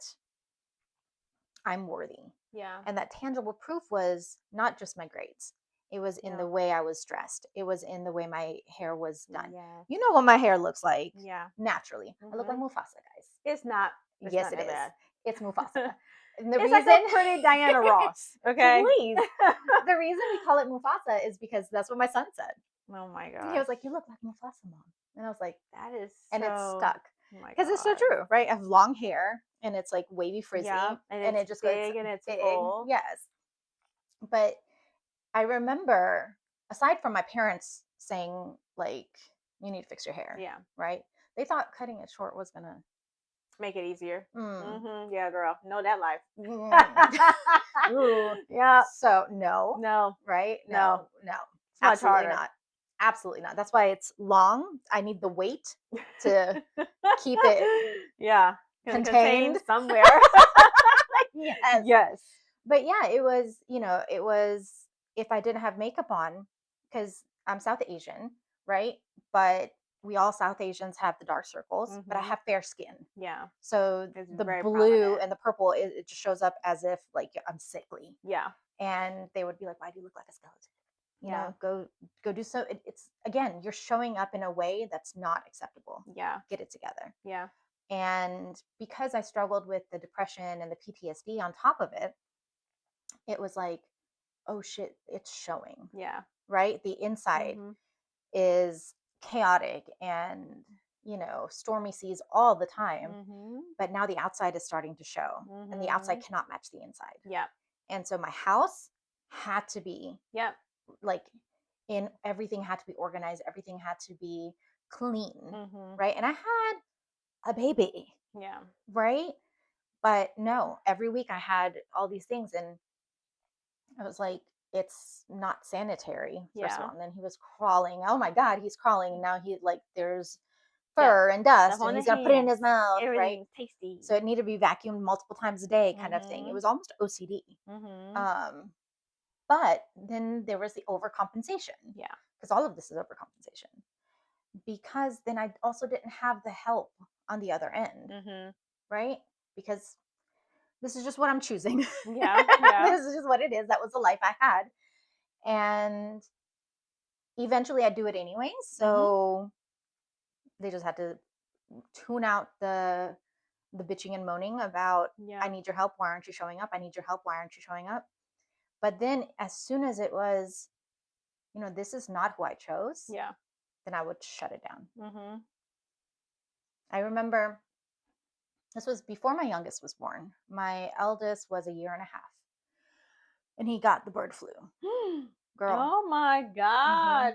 I'm worthy. Yeah. And that tangible proof was not just my grades. It was in the way I was dressed. It was in the way my hair was done. Yes. You know what my hair looks like. Yeah. Naturally. I look like Mufasa, guys. It's not. Yes, it is. Bad. It's Mufasa. And the it's reason, like a pretty Diana Ross. Okay. Please. The reason we call it Mufasa is because that's what my son said. Oh my god. He was like, "You look like Mufasa, Mom." And I was like, that is so... And it's stuck. Because it's so true, right? I have long hair and it's like wavy frizzy. Yeah, and it just big goes and it's big. full. Yes. But I remember, aside from my parents saying, like, you need to fix your hair. Yeah. Right? They thought cutting it short was going to make it easier. Yeah, girl. Know that life. Yeah. So, no. No. Right? No. It's absolutely not. Absolutely not. That's why it's long. I need the weight to keep it contained somewhere. Yes. Yes. But yeah, it was, if I didn't have makeup on, because I'm South Asian, right? But we all South Asians have the dark circles, but I have fair skin. Yeah. So it's the blue prominent. and the purple, it just shows up as if, like, I'm sickly. Yeah. And they would be like, why do you look like a skeleton? You know, go do so. It's, again, you're showing up in a way that's not acceptable. Yeah. Get it together. Yeah. And because I struggled with the depression and the PTSD on top of it, it was like, oh shit, it's showing. Yeah. Right? The inside is chaotic and, stormy seas all the time. But now the outside is starting to show. And the outside cannot match the inside. Yeah. And so my house had to be, like, everything had to be organized. Everything had to be clean. Right? And I had a baby. Yeah. Right? But no, every week I had all these things, and I was like, it's not sanitary, first of all. And then he was crawling. Oh my God, he's crawling. And now there's fur and dust, and he's going to put it in his mouth. Right? Tasty. So it needed to be vacuumed multiple times a day, kind of thing. It was almost OCD. But then there was the overcompensation. Yeah. Because all of this is overcompensation. Because then I also didn't have the help on the other end. Right? Because this is just what I'm choosing. Yeah. This is just what it is. That was the life I had. And eventually I do it anyways. So they just had to tune out the bitching and moaning about, I need your help. Why aren't you showing up? I need your help. Why aren't you showing up? But then as soon as it was, this is not who I chose. Yeah. Then I would shut it down. I remember, this was before my youngest was born. My eldest was a year and a half. And he got the bird flu. Girl. Oh my God.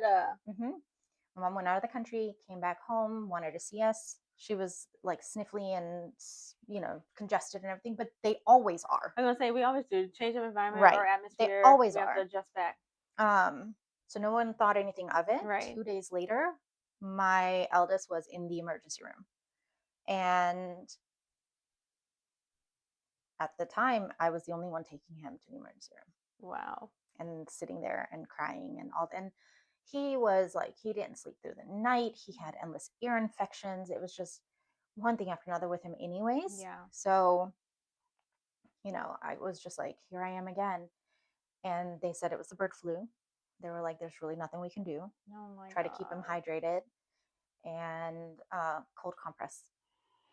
My mom went out of the country, came back home, wanted to see us. She was like sniffly and, congested and everything, but they always are. I'm gonna say we always do change of environment Right. or They atmosphere. always We have to are. adjust back. So no one thought anything of it. Right. 2 days later, my eldest was in the emergency room. And at the time, I was the only one taking him to the emergency room Wow. and sitting there and crying and all. And he was like, he didn't sleep through the night. He had endless ear infections. It was just one thing after another with him, anyways. Yeah. So, I was just like, here I am again. And they said it was the bird flu. They were like, there's really nothing we can do. Oh my Try to keep him god. hydrated and cold compress,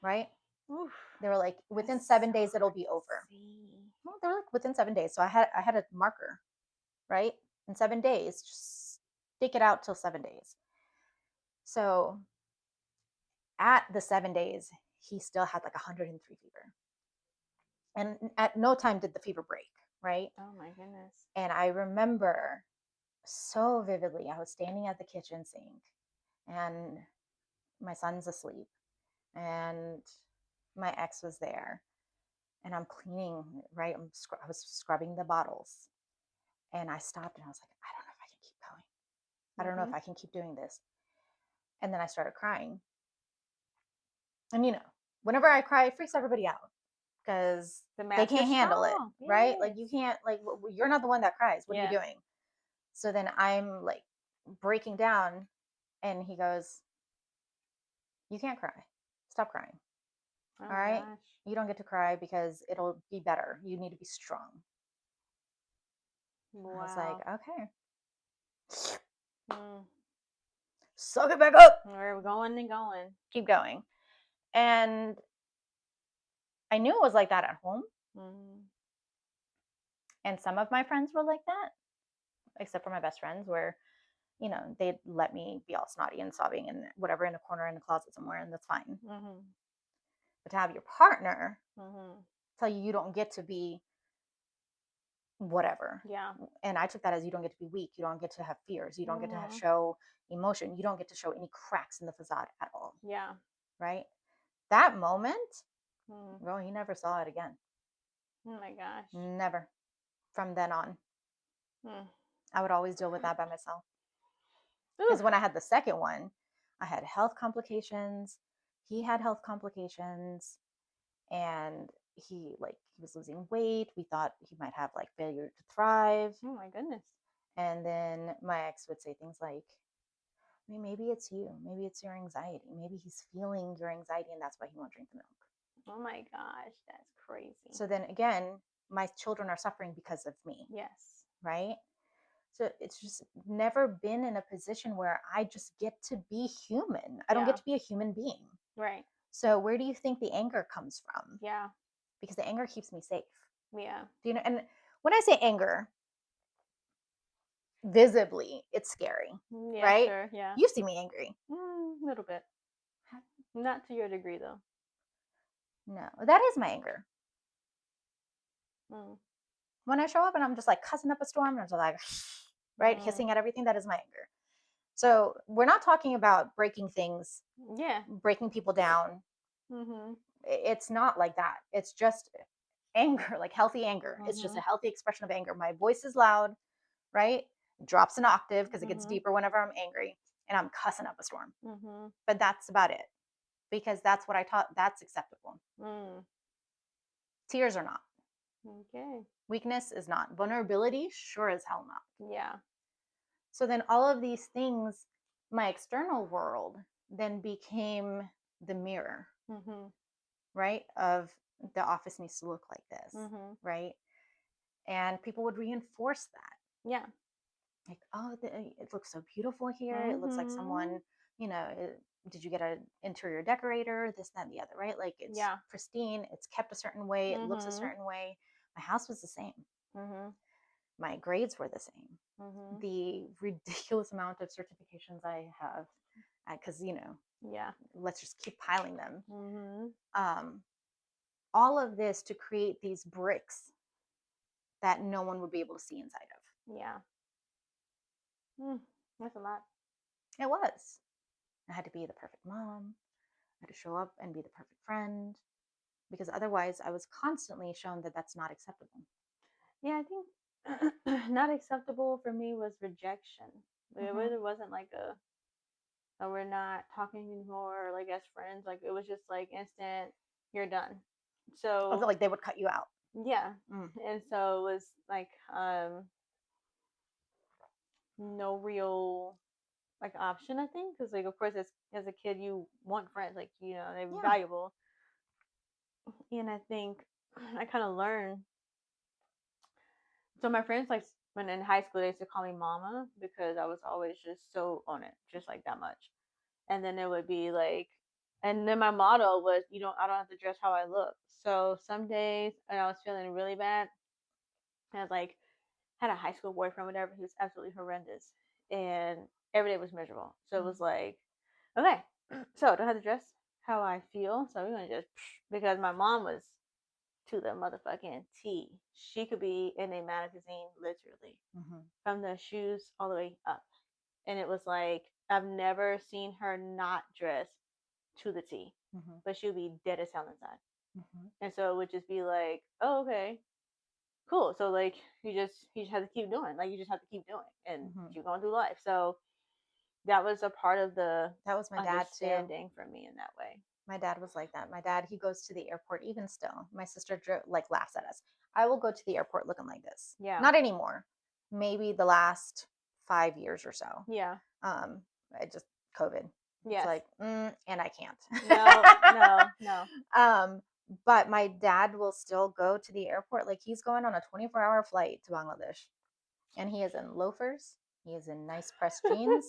right? Oof. They were like, That's within so 7 days it'll hard be to over. see. Well, they're like within 7 days. So I had a marker, right? In 7 days, just stick it out till 7 days. So at the 7 days, he still had like 103 fever. And at no time did the fever break, right? Oh my goodness. And I remember so vividly, I was standing at the kitchen sink and my son's asleep and my ex was there and I'm cleaning, right? I was scrubbing the bottles and I stopped and I was like, I don't know if I can keep going. I don't know if I can keep doing this. And then I started crying. And whenever I cry, it freaks everybody out because The they mask can't is handle it, strong. right? Like Yes. you can't, like, you're not the one that cries. What are you Yeah. doing? So then I'm like breaking down and he goes, you can't cry. Stop crying. Oh All my right. gosh. You don't get to cry because it'll be better. You need to be strong. I was like, Wow. okay, Mm. suck it back up. We're going and going. Keep going. And I knew it was like that at home. Mm. And some of my friends were like that, except for my best friends, where, they'd let me be all snotty and sobbing and whatever in a corner in a closet somewhere, and that's fine. Mm-hmm. But to have your partner Mm-hmm. tell you you don't get to be whatever. Yeah. And I took that as you don't get to be weak. You don't get to have fears. You don't get to Mm-hmm. show emotion. You don't get to show any cracks in the facade at all. Yeah. Right? That moment, Mm. well, he never saw it again. Oh my gosh. Never. From then on, Mm. I would always deal with that by myself. Oof. Because when I had the second one, I had health complications. He had health complications. And he was losing weight. We thought he might have like failure to thrive. Oh my goodness. And then my ex would say things like, I mean, maybe it's you. Maybe it's your anxiety. Maybe he's feeling your anxiety and that's why he won't drink the milk. Oh my gosh. That's crazy. So then again, my children are suffering because of me. Yes. Right? So it's just never been in a position where I just get to be human. I don't get to be a human being. Right. So where do you think the anger comes from? Yeah. Because the anger keeps me safe. Yeah. Do you know? And when I say anger, visibly, it's scary, Yeah, right? sure. Yeah. You see me angry. A little bit. Not to your degree, though. No, that is my anger. Mm. When I show up and I'm just like cussing up a storm, and I'm just like, right, hissing at everything, that is my anger. So we're not talking about breaking things, Yeah. breaking people down. Mm-hmm. It's not like that. It's just anger, like healthy anger. It's just a healthy expression of anger. My voice is loud, right? It drops an octave because it gets deeper whenever I'm angry, and I'm cussing up a storm. But that's about it, because that's what I taught. That's acceptable. Tears are not. Okay. Weakness is not. Vulnerability, sure as hell not. Yeah. So then all of these things, my external world then became the mirror, right? Of the office needs to look like this, right? And people would reinforce that. Yeah. Like, oh, it looks so beautiful here. It looks like someone, did you get an interior decorator? This, that, and the other, right? Like it's pristine. It's kept a certain way. It looks a certain way. My house was the same. My grades were the same. The ridiculous amount of certifications I have, because let's just keep piling them. All of this to create these bricks that no one would be able to see inside of. Yeah. That's a lot. It was. I had to be the perfect mom. I had to show up and be the perfect friend because otherwise I was constantly shown that that's not acceptable. Yeah, I think not acceptable for me was rejection. It Mm-hmm. really wasn't like a, oh, we're not talking anymore, or like as friends. Like it was just like instant, you're done. I feel So like they would cut you out. yeah, Mm. and so it was like no real like option, I think, because like of course as a kid you want friends, like they're Yeah. valuable, and I think I kind of learned. So my friends, like when in high school, they used to call me mama because I was always just so on it, just like that much. And then it would be like, and then my motto was, I don't have to dress how I look. So some days, and I was feeling really bad, and I was like, had a high school boyfriend, whatever. He was absolutely horrendous, and every day was miserable. So it Mm. was like, okay, so I don't have to dress how I feel. So we're gonna just because my mom was to the motherfucking T. She could be in a magazine literally Mm-hmm. from the shoes all the way up. And it was like I've never seen her not dress to the T. Mm-hmm. But she would be dead as hell inside. Mm-hmm. And so it would just be like, oh, okay, cool. So like you just have to keep doing. Like you just have to keep doing and Mm-hmm. keep going through life. So that was a part of the That was my dad too. understanding for me in that way. My dad was like that. My dad, he goes to the airport even still. My sister like laughs at us. I will go to the airport looking like this. Yeah. Not anymore. Maybe the last 5 years or so. Yeah. I just COVID. It's Yes. like, and I can't. No. But my dad will still go to the airport like he's going on a 24-hour flight to Bangladesh. And he is in loafers. He is in nice pressed jeans.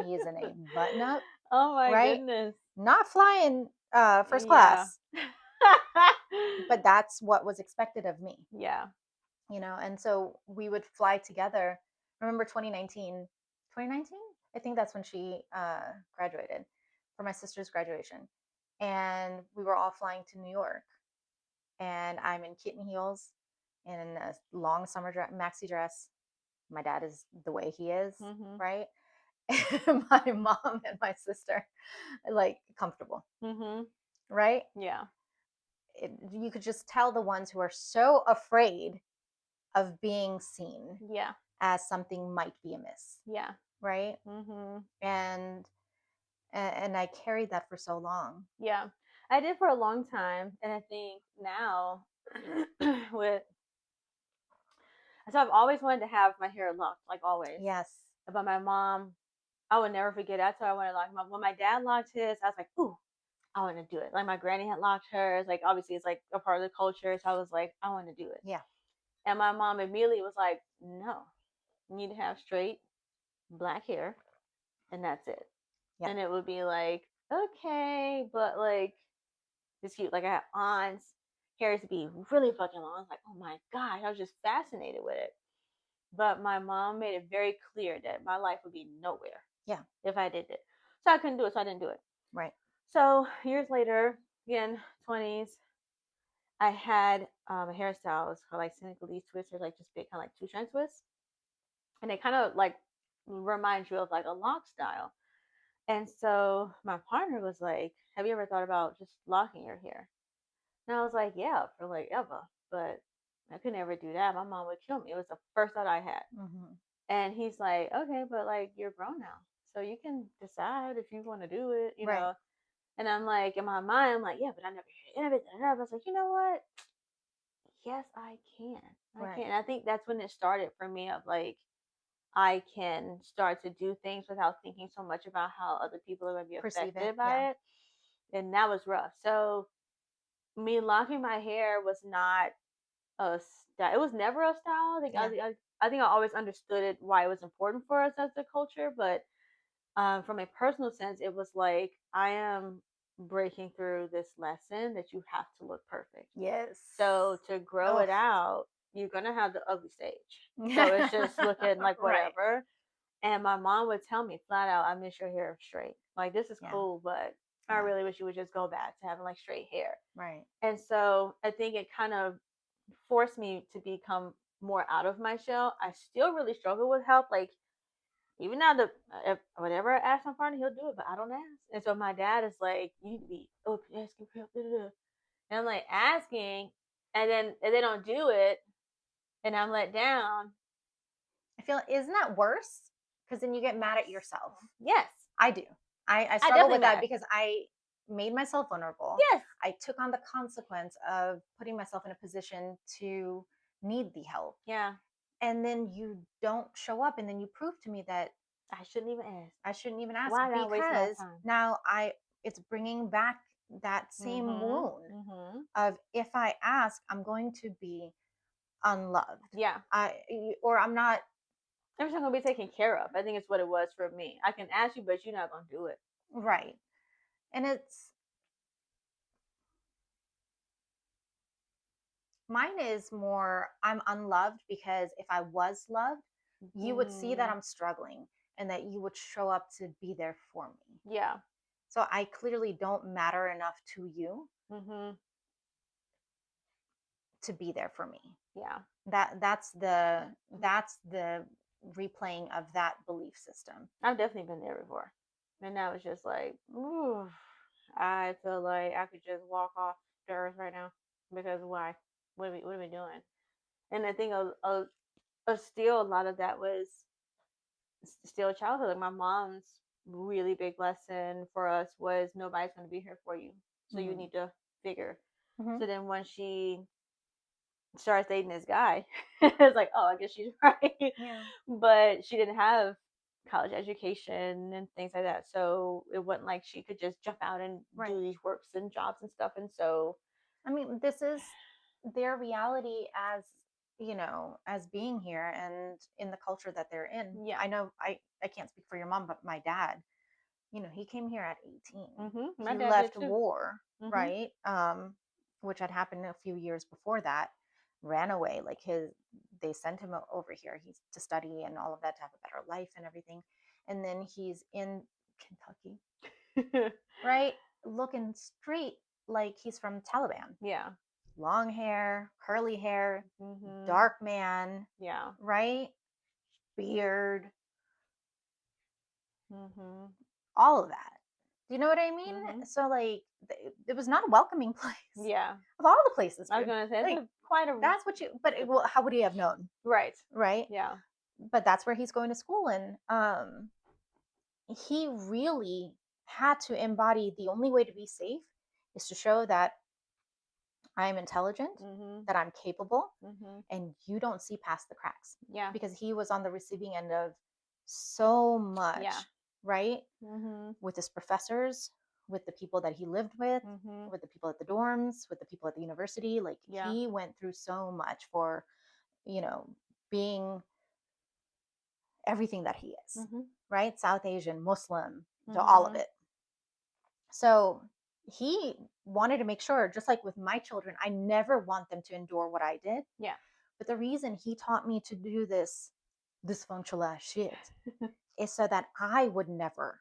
He is in a button up, Oh my right? goodness. Not flying first Yeah. class, but that's what was expected of me, Yeah. and so we would fly together. I remember 2019. I think that's when she graduated for my sister's graduation, and we were all flying to New York, and I'm in kitten heels and a long summer maxi dress. My dad is the way he is, Mhm. right? And my mom and my sister like comfortable, Mhm. right? Yeah. You could just tell the ones who are so afraid of being seen Yeah. as something might be amiss, Yeah. right? Mhm. And I carried that for so long. Yeah. I did for a long time, and I think now with so I've always wanted to have my hair locked, like always. Yes. But my mom, I would never forget. That's why I wanted to lock when my dad locked his. I was like, ooh, I want to do it. Like my granny had locked hers. Like obviously it's like a part of the culture, so I was like, I want to do it. Yeah. And my mom immediately was like, no, you need to have straight black hair, and that's it. Yeah. And it would be like, okay, but like it's cute. Like I have aunts, hair to be really fucking long. I was like, oh my gosh, I was just fascinated with it. But my mom made it very clear that my life would be nowhere. Yeah. If I did it. So I couldn't do it, so I didn't do it. Right. So years later, again, 20s, I had a hairstyle. It was called like Senegalese twists, or like just big kind of like two strand twists. And they kind of like remind you of like a lock style. And so my partner was like, have you ever thought about just locking your hair? And I was like, yeah, for like ever. But I could never do that. My mom would kill me. It was the first thought I had. Mm-hmm. And he's like, okay, but like you're grown now. So you can decide if you want to do it, Right. And I'm like, in my mind, I'm like, yeah, but I never heard of it. I was like, you know what? Yes, I can. I Right. can. And I think that's when it started for me of like, I can start to do things without thinking so much about how other people are going to be Perceive it. affected by Yeah. it. And that was rough. So me locking my hair was not a style. It was never a style. Yeah. I think I always understood it why it was important for us as a culture, but from a personal sense, it was like I am breaking through this lesson that you have to look perfect. Yes. So to grow Oh. it out, you're gonna have the ugly stage. So it's just looking like Right. whatever. And my mom would tell me flat out, I miss your hair straight. Like this is Yeah. cool, but I Yeah. really wish you would just go back to having like straight hair. Right. And so I think it kind of forced me to become more out of my shell. I still really struggle with help. Like even now, if whatever I ask my partner, he'll do it, but I don't ask. And so my dad is like, you need to be asking for help. And I'm like asking, and then if they don't do it, and I'm let down. I feel, isn't that worse? Because then you get mad at yourself. Yes, I do. I struggle with that because I made myself vulnerable. Yes, I took on the consequence of putting myself in a position to need the help. Yeah. And then you don't show up, and then you prove to me that I shouldn't even ask. I shouldn't even ask. Why not waste my Because time? now it's bringing back that same wound of, if I ask, I'm going to be unloved. Yeah. Or I'm not. I'm just gonna be taken care of. I think it's what it was for me. I can ask you, but you're not gonna do it. Right. And mine is more, I'm unloved because if I was loved, you would see that I'm struggling and that you would show up to be there for me. Yeah. So I clearly don't matter enough to you to be there for me. Yeah. That's the replaying of that belief system. I've definitely been there before. And now it's just like, ooh, I feel like I could just walk off the earth right now. Because why? What are we doing? And I think still a lot of that was still childhood. Like my mom's really big lesson for us was nobody's going to be here for you. So you need to figure. So then when she started dating this guy, it's like, oh, I guess she's right. Yeah. But she didn't have college education and things like that. So it wasn't like she could just jump out and do these works and jobs and stuff. And so, I mean, this is their reality as, as being here and in the culture that they're in. Yeah. I know I can't speak for your mom, but my dad, he came here at 18. My He dad left did too. war, right? Which had happened a few years before that. Ran away. Like they sent him over here. He's to study and all of that, to have a better life and everything. And then he's in Kentucky, right? Looking straight like he's from Taliban. Yeah. Long hair, curly hair, dark man. Yeah. Right? Beard. All of that. Do you know what I mean? So like, it was not a welcoming place. Yeah. Of all the places. I was gonna say, like, that's what you. But well, how would he have known? Right. Right. Yeah. But that's where he's going to school, and he really had to embody the only way to be safe is to show that I'm intelligent, that I'm capable, and you don't see past the cracks. Yeah. Because he was on the receiving end of so much, right? With his professors, with the people that he lived with the people at the dorms, with the people at the university. Like, he went through so much for, being everything that he is, right? South Asian, Muslim, to all of it. So he wanted to make sure, just like with my children, I never want them to endure what I did. Yeah. But the reason he taught me to do this dysfunctional ass shit is so that I would never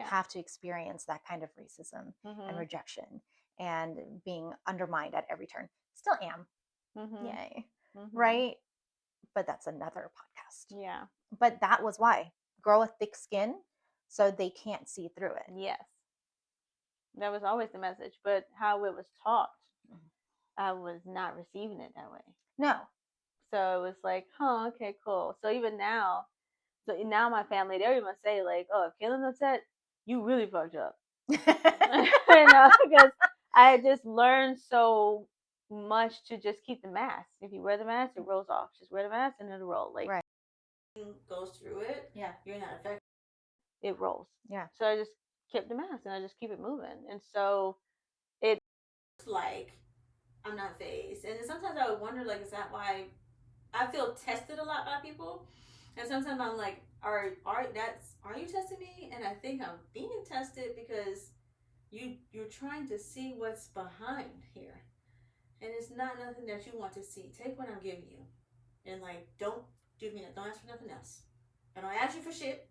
have to experience that kind of racism and rejection and being undermined at every turn. Still am. Yay. Right? But that's another podcast. Yeah. But that was why. Grow a thick skin so they can't see through it. Yes. That was always the message. But how it was taught, I was not receiving it that way. No. So it was like, okay, cool. So even now, my family, they're even say like, oh, if Kaylin's upset, you really fucked up. Because I just learned so much to just keep the mask. If you wear the mask, it rolls off. Just wear the mask and it'll roll. Like, goes through it. Yeah. You're not affected. It rolls. Yeah. So I just kept the mask and I just keep it moving. And so it's like I'm not phased. And sometimes I would wonder, like, is that why I feel tested a lot by people? And sometimes I'm like, are you testing me? And I think I'm being tested because you're trying to see what's behind here. And it's not nothing that you want to see. Take what I'm giving you. And like, don't ask for nothing else. I don't ask you for shit.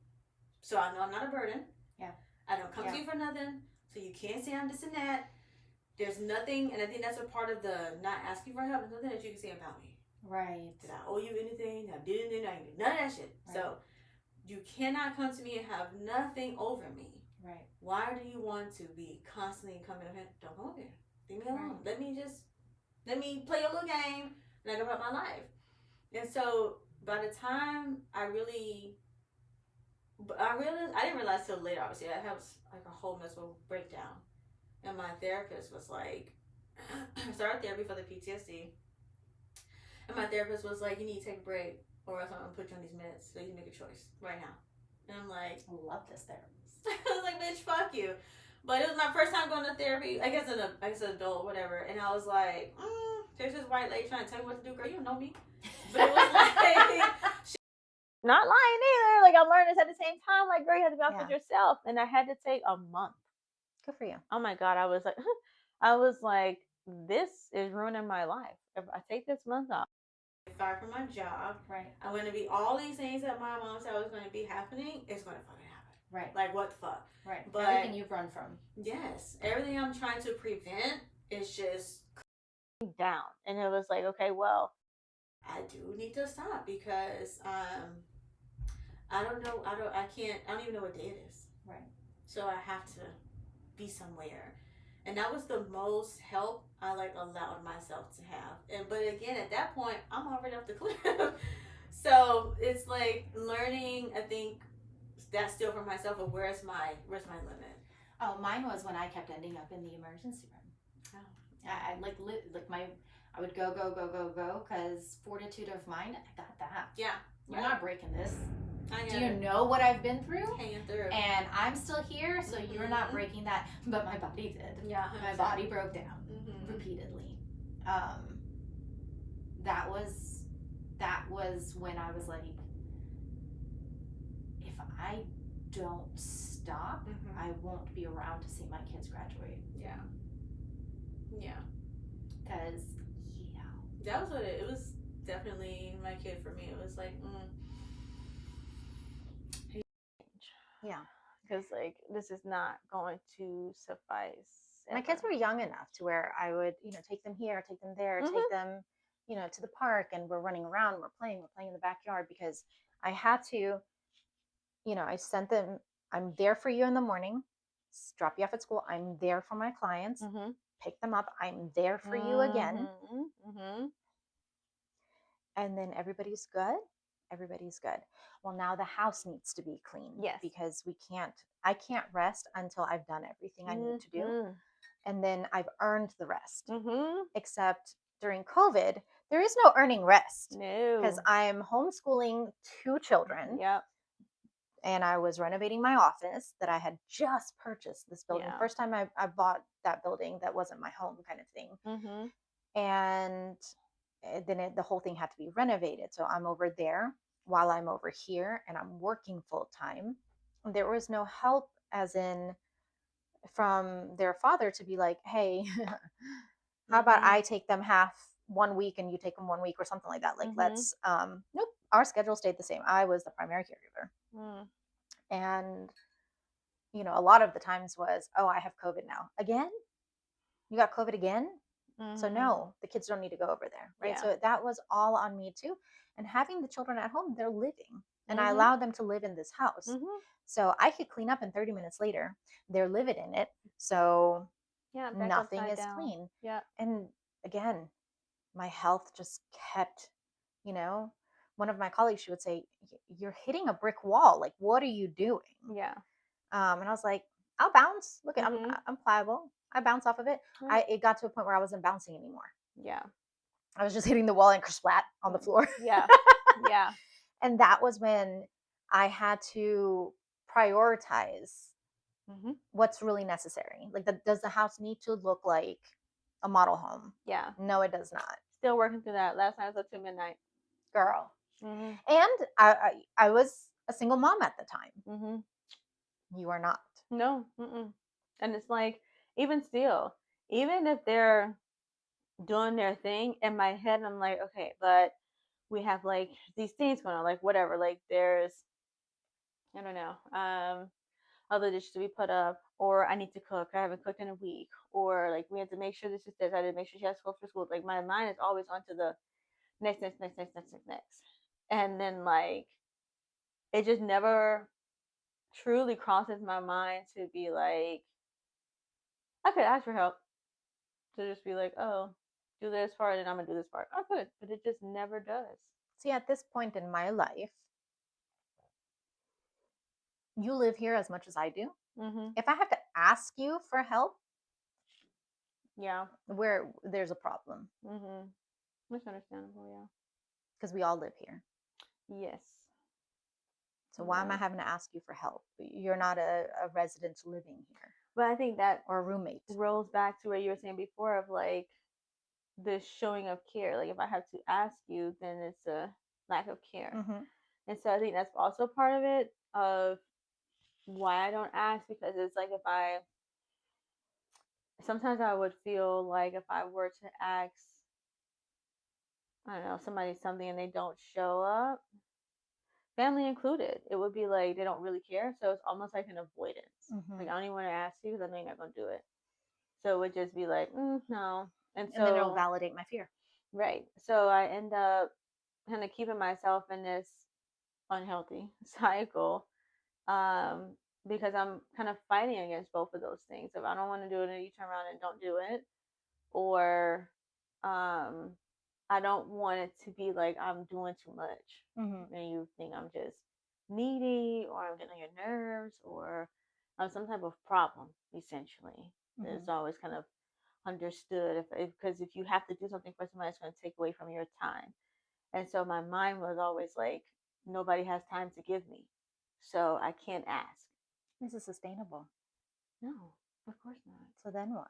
So I know I'm not a burden. Yeah. I don't come to you for nothing. So you can't say I'm this and that. There's nothing, and I think that's a part of the not asking for help. There's nothing that you can say about me. Right. Did I owe you anything? Did I do anything? I did none of that shit. Right. So You cannot come to me and have nothing over me. Right. Why do you want to be constantly coming up here? Don't go there. Leave me alone. Right. Let me play a little game and I go about my life. And so by the time I didn't realize till later, obviously, I had like a whole mental breakdown. And my therapist was like, I started therapy for the PTSD. And my therapist was like, you need to take a break or else I'm going to put you on these meds so you can make a choice right now. And I'm like, I love this therapist. I was like, bitch, fuck you. But it was my first time going to therapy, I guess an adult, whatever. And I was like, there's this white lady trying to tell me what to do, girl. You don't know me. But it was like, not lying either. Like, I'm learning this at the same time. Like, girl, you have to be honest with yourself. And I had to take a month. Good for you. Oh my God. I was like, this is ruining my life. If I take this month off, fired from my job. Right. I'm going to be all these things that my mom said was going to be happening. It's going to fucking happen. Right. Like, what the fuck? Right. But everything you've run from. Yes. Everything I'm trying to prevent is just down. And it was like, okay, well, I do need to stop because I don't know. I don't even know what day it is. Right. So I have to be somewhere. And that was the most help I like allowed myself to have. But again, at that point, I'm already off the cliff. So it's like learning, I think that's still for myself of where's my limit. Oh, mine was when I kept ending up in the emergency room. Oh. I would go because fortitude of mind, I got that. Yeah. You're not breaking this. Do you it. know what I've been through? Hanging through. And I'm still here, so you're not breaking that. But my body did. Yeah. My body broke down repeatedly. That was when I was like, if I don't stop, I won't be around to see my kids graduate. Yeah. Yeah. Because, that was what it was. Definitely my kid for me. It was like, yeah, because like this is not going to suffice. My kids were young enough to where I would, take them here, take them there, take them, to the park, and we're running around, we're playing in the backyard, because I had to, I sent them, I'm there for you in the morning, drop you off at school, I'm there for my clients, pick them up, I'm there for you again. And then everybody's good. Well, now the house needs to be clean. Yes. Because I can't rest until I've done everything I need to do. And then I've earned the rest. Except during COVID, there is no earning rest. No. Because I'm homeschooling 2 children. Yep. And I was renovating my office that I had just purchased this building. Yeah. First time I bought that building that wasn't my home kind of thing. And then the whole thing had to be renovated. So I'm over there while I'm over here, and I'm working full time. There was no help, as in from their father, to be like, hey, how about I take them half 1 week and you take them 1 week or something like that. Like, let's, nope, our schedule stayed the same. I was the primary caregiver. And, a lot of the times was, oh, I have COVID now. Again? You got COVID again? So no, the kids don't need to go over there, right? Yeah. So that was all on me too. And having the children at home, they're living, and I allowed them to live in this house. So I could clean up, and 30 minutes later, they're living in it. So nothing is clean. Yeah. And again, my health just kept, one of my colleagues, she would say, you're hitting a brick wall. Like, what are you doing? Yeah. And I was like, I'll bounce. Look, I'm pliable. I bounce off of it. It got to a point where I wasn't bouncing anymore. Yeah. I was just hitting the wall and splat on the floor. Yeah. Yeah. And that was when I had to prioritize what's really necessary. Like, does the house need to look like a model home? Yeah. No, it does not. Still working through that. Last night was up to midnight. Girl. And I was a single mom at the time. You are not. No. And it's like, even still, even if they're doing their thing, in my head, I'm like, okay, but we have like these things going on, like whatever, like there's, I don't know, other dishes to be put up, or I need to cook, I haven't cooked in a week, or like we have to make sure this is this, I did make sure she has to go for school. Like my mind is always on to the next. And then like it just never truly crosses my mind to be like, I could ask for help, to just be like, oh, do this part and I'm gonna do this part. I could, but it just never does. See, at this point in my life, you live here as much as I do. Mm-hmm. If I have to ask you for help, Yeah. where there's a problem. Mm-hmm. That's understandable, yeah. Because we all live here. Yes. So why am I having to ask you for help? You're not a resident living here. But I think that or a roommate rolls back to what you were saying before of like the showing of care. Like if I have to ask you, then it's a lack of care. Mm-hmm. And so I think that's also part of it, of why I don't ask, because it's like sometimes I would feel like if I were to ask, I don't know, somebody something and they don't show up, family included, it would be like they don't really care. So it's almost like an avoidance. Mm-hmm. Like I don't even want to ask you because I know you're not going to do it. So it would just be like, no. And then it'll validate my fear. Right. So I end up kind of keeping myself in this unhealthy cycle, because I'm kind of fighting against both of those things. If I don't want to do it and you turn around and don't do it, or I don't want it to be like I'm doing too much, and you think I'm just needy, or I'm getting on your nerves, or I'm some type of problem, essentially. It's always kind of understood, because if you have to do something for somebody, it's going to take away from your time. And so my mind was always like, nobody has time to give me, so I can't ask. This is sustainable. No, of course not. So then what?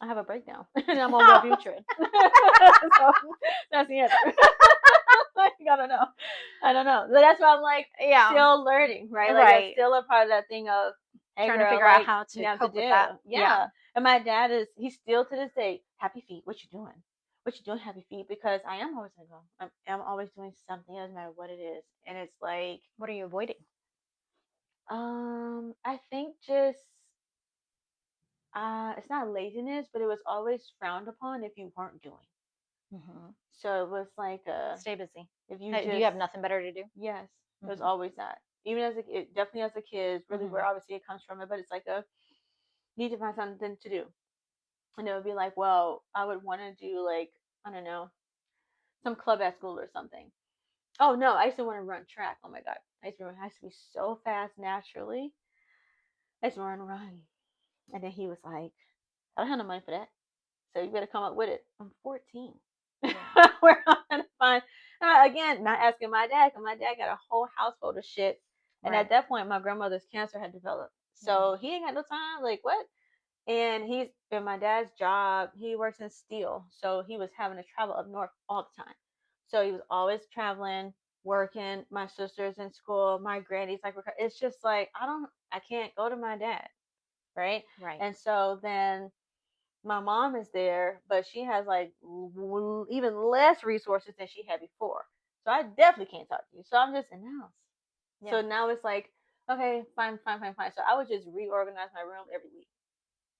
I have a breakdown and I'm on Wellbutrin. So that's the answer. Like, I don't know. But that's why I'm like, still learning, right? Like that's still a part of that thing of, hey, trying girl, to figure like, out how to cope with do that. Yeah. And my dad he's still to this day, happy feet, what you doing? What you doing, happy feet? Because I am always gonna go. I'm always doing something, it doesn't matter what it is. And it's like, what are you avoiding? I think just it's not laziness, but it was always frowned upon if you weren't doing. So it was like stay busy. If you do you have nothing better to do? Yes, it was always that. Even definitely as a kid, really where obviously it comes from it, but it's like a need to find something to do. And it would be like, well, I would want to do like, I don't know, some club at school or something. Oh no, I used to want to run track. Oh my god, I used to be so fast naturally. I used to run. And then he was like, I don't have no money for that, so you better come up with it. I'm 14. Where I'm gonna find, again, not asking my dad, because my dad got a whole household of shit. And at that point, my grandmother's cancer had developed. So he ain't got no time. Like, what? And he's in my dad's job. He works in steel. So he was having to travel up north all the time. So he was always traveling, working. My sister's in school. My granny's like, it's just like, I can't go to my dad. Right. And so then my mom is there, but she has like even less resources than she had before. So I definitely can't talk to you. So I'm just in the house. Yeah. So now it's like, okay, fine. So I would just reorganize my room every week.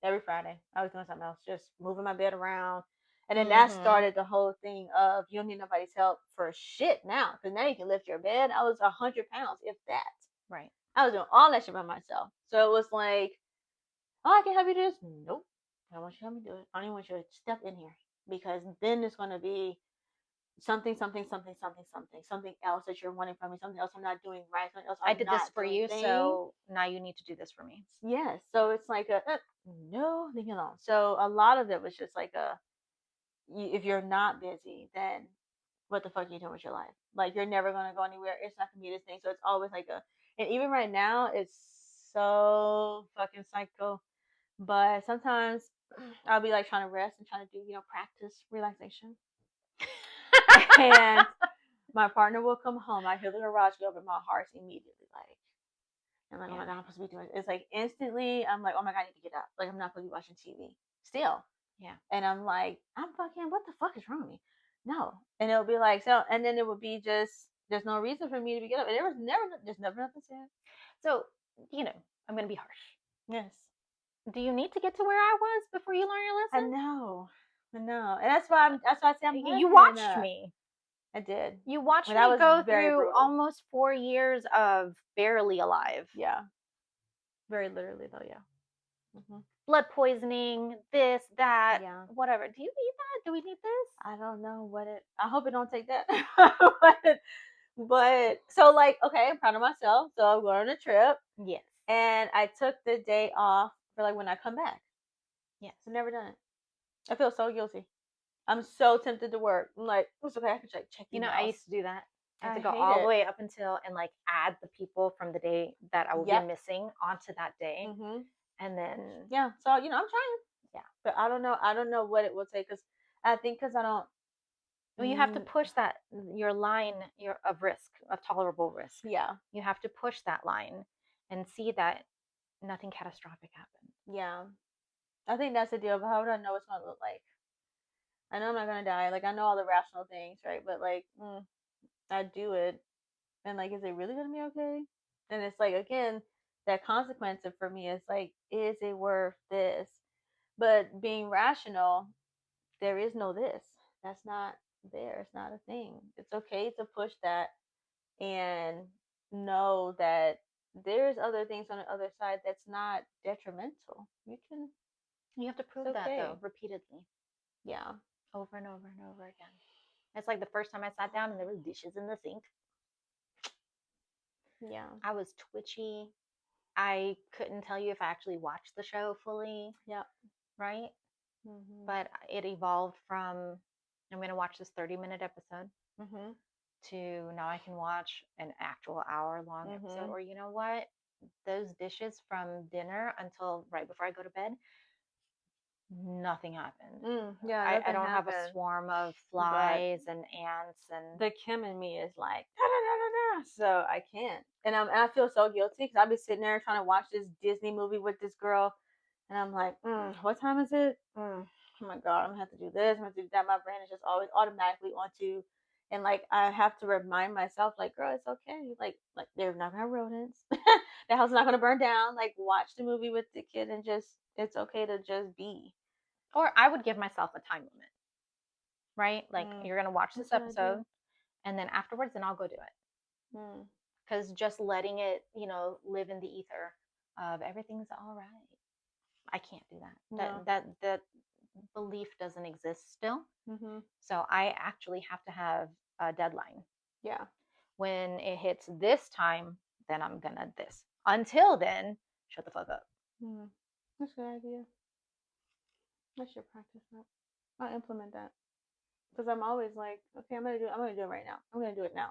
Every Friday, I was doing something else, just moving my bed around. And then that started the whole thing of you don't need nobody's help for shit now, because now you can lift your bed. I was 100 pounds, if that. Right. I was doing all that shit by myself. So it was like, oh, I can help you do this. Nope. I don't want you to help me do it. I don't even want you to step in here, because then it's going to be something else that you're wanting from me, something else I'm not doing right, something else I did this for you, so now you need to do this for me. Yes. So it's like no, leave me alone. So a lot of it was just like if you're not busy, then what the fuck are you doing with your life? Like, you're never going to go anywhere. It's not going to be this thing. So it's always like and even right now, it's so fucking psycho. But sometimes I'll be like trying to rest and trying to do, practice relaxation. And my partner will come home. I hear the garage go up, and my heart's immediately like, I'm like, oh my god, I'm supposed to be doing it. It's like instantly, I'm like, oh my god, I need to get up. Like, I'm not supposed to be watching TV still. Yeah. And I'm like, what the fuck is wrong with me? No. And it'll be like, so, and then it would be just, there's no reason for me to get up. And there's never nothing said. So, I'm going to be harsh. Yes. Do you need to get to where I was before you learn your lesson? I know. And that's why I say I'm you watched me. I did. You watched And that me was go very through brutal. almost 4 years of barely alive. Yeah. Very literally, though, yeah. Blood poisoning, this, that, Yeah. whatever. Do you need that? Do we need this? I don't know what it. I hope it don't take that. but so like, okay, I'm proud of myself. So I'm going on a trip, Yes. and I took the day off for like when I come back. Yes. I've never done it. I feel so guilty. I'm so tempted to work. I'm like, it's okay. I can check You emails. know, I used to do that. I had to I go hate all the it. way up until and like add the people from the day that I will be Yep. missing onto that day. And then Yeah. So I'm trying. Yeah. But I don't know. I don't know what it will take because I think because I don't. Well, you have to push that your line of risk, of tolerable risk. Yeah. You have to push that line and see that nothing catastrophic happened. Yeah. I think that's the deal. But how would I know what's gonna look like? I know I'm not gonna die. Like I know all the rational things, right? But like, I do it, and like, is it really gonna be okay? And it's like again, that consequence of for me is like, is it worth this? But being rational, there is no this. That's not there. It's not a thing. It's okay to push that and know that there's other things on the other side that's not detrimental. You have to prove that though, repeatedly. Yeah. Over and over and over again. It's like the first time I sat down and there was dishes in the sink. Yeah. I was twitchy. I couldn't tell you if I actually watched the show fully. Yep. Right? But it evolved from I'm going to watch this 30-minute episode to now I can watch an actual hour-long episode. Or you know what? Those dishes from dinner until right before I go to bed, nothing happened. Yeah, I don't have a swarm of flies and ants and the Kim in me is like da, da, da, da, da. So I can't, and I feel so guilty because I've been sitting there trying to watch this Disney movie with this girl, and I'm like, what time is it? Oh my god, I'm gonna have to do this. I'm gonna do that. My brain is just always automatically onto, and like I have to remind myself, like, girl, it's okay. Like they're not gonna have rodents. The house is not gonna burn down. Like watch the movie with the kid and just it's okay to just be. Or I would give myself a time limit, right? Like you're gonna watch this episode, and then afterwards, then I'll go do it. Because just letting it, live in the ether of everything's all right, I can't do that. That belief doesn't exist still. So I actually have to have a deadline. Yeah. When it hits this time, then I'm gonna this. Until then, shut the fuck up. That's a good idea. I should practice that. I'll implement that because I'm always like, okay, I'm gonna do it right now. I'm gonna do it now.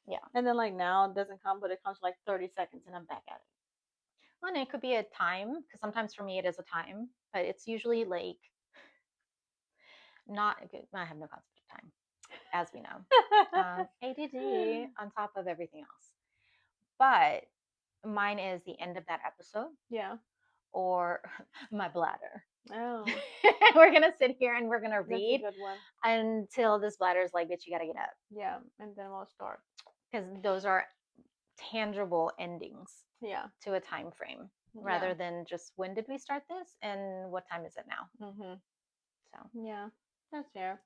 Yeah. And then like now it doesn't come, but it comes like 30 seconds, and I'm back at it. Well, and it could be a time because sometimes for me it is a time, but it's usually like not. I have no concept of time, as we know. ADD on top of everything else, but mine is the end of that episode. Yeah. Or my bladder. Oh. We're gonna sit here and we're gonna read That's a good one. until this bladder is like, bitch, you gotta get up. Yeah, and then we'll start. Because those are tangible endings. Yeah. To a time frame rather than just when did we start this and what time is it now. So yeah, that's fair.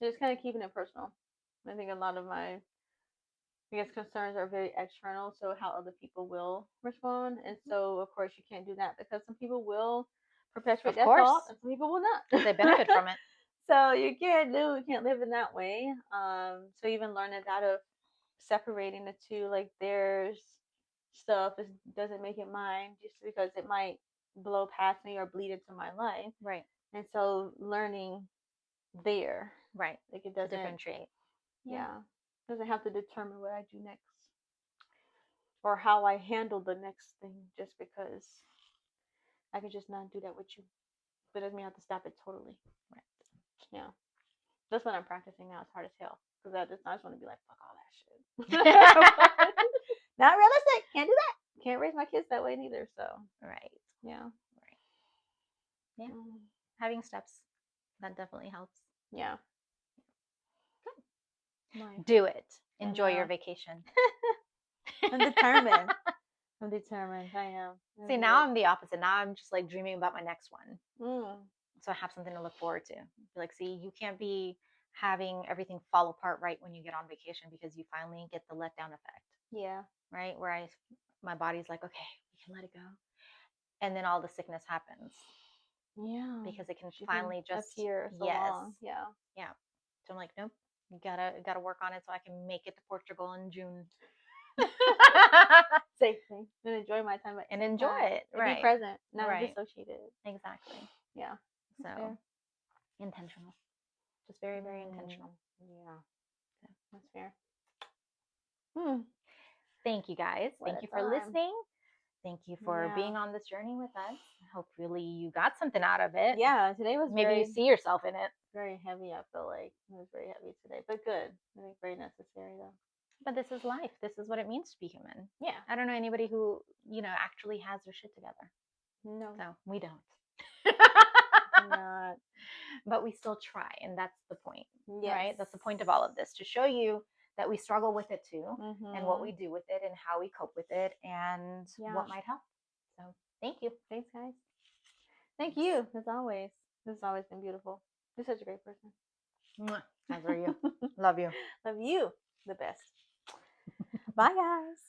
Just kind of keeping it personal. I think a lot of my concerns are very external, so how other people will respond, and so of course you can't do that because some people will perpetuate that thought, and some people will not. Because they benefit from it. So you can't live in that way. So even learning that of separating the two, like there's stuff doesn't make it mine just because it might blow past me or bleed into my life. Right. And so learning there, right, like it doesn't differentiate. Yeah. Doesn't have to determine what I do next or how I handle the next thing just because I could just not do that with you. But it doesn't mean I have to stop it totally. Right. Yeah. That's what I'm practicing now. It's hard as hell because I just want to be like, fuck all that shit. Not realistic. Can't do that. Can't raise my kids that way neither. So. Right. Yeah. Right. Yeah. Having steps, that definitely helps. Yeah. Good. Do it. Enjoy your vacation. I'm determined. I am. See, now I'm the opposite. Now I'm just like dreaming about my next one. So I have something to look forward to. Like, see, you can't be having everything fall apart right when you get on vacation because you finally get the letdown effect. Yeah. Right? Where my body's like, okay, we can let it go. And then all the sickness happens. Yeah. Because it can She's finally been up just, here so yes. long. Yeah. Yeah. So I'm like, nope, you gotta work on it so I can make it to Portugal in June. Safely. And enjoy my time. And enjoy it. And Right. be present, not Right. dissociated. Exactly. Yeah. So fair. Intentional. Just very, very intentional. Yeah. That's fair. Thank you guys. What Thank you a for time. listening. Thank you for Yeah. being on this journey with us. Hopefully you got something out of it. Yeah, today was maybe you see yourself in it. Very heavy, I feel like. It was very heavy today, but good. I think very necessary though. But this is life. This is what it means to be human. Yeah. I don't know anybody who, actually has their shit together. No. So we don't. Not. But we still try, and that's the point. Yes. Right? That's the point of all of this, to show you that we struggle with it too, and what we do with it and how we cope with it and what might help. So thank you. Thanks, guys. Thank you, as always. This has always been beautiful. You're such a great person. As are you. Love you. Love you the best. Bye, guys.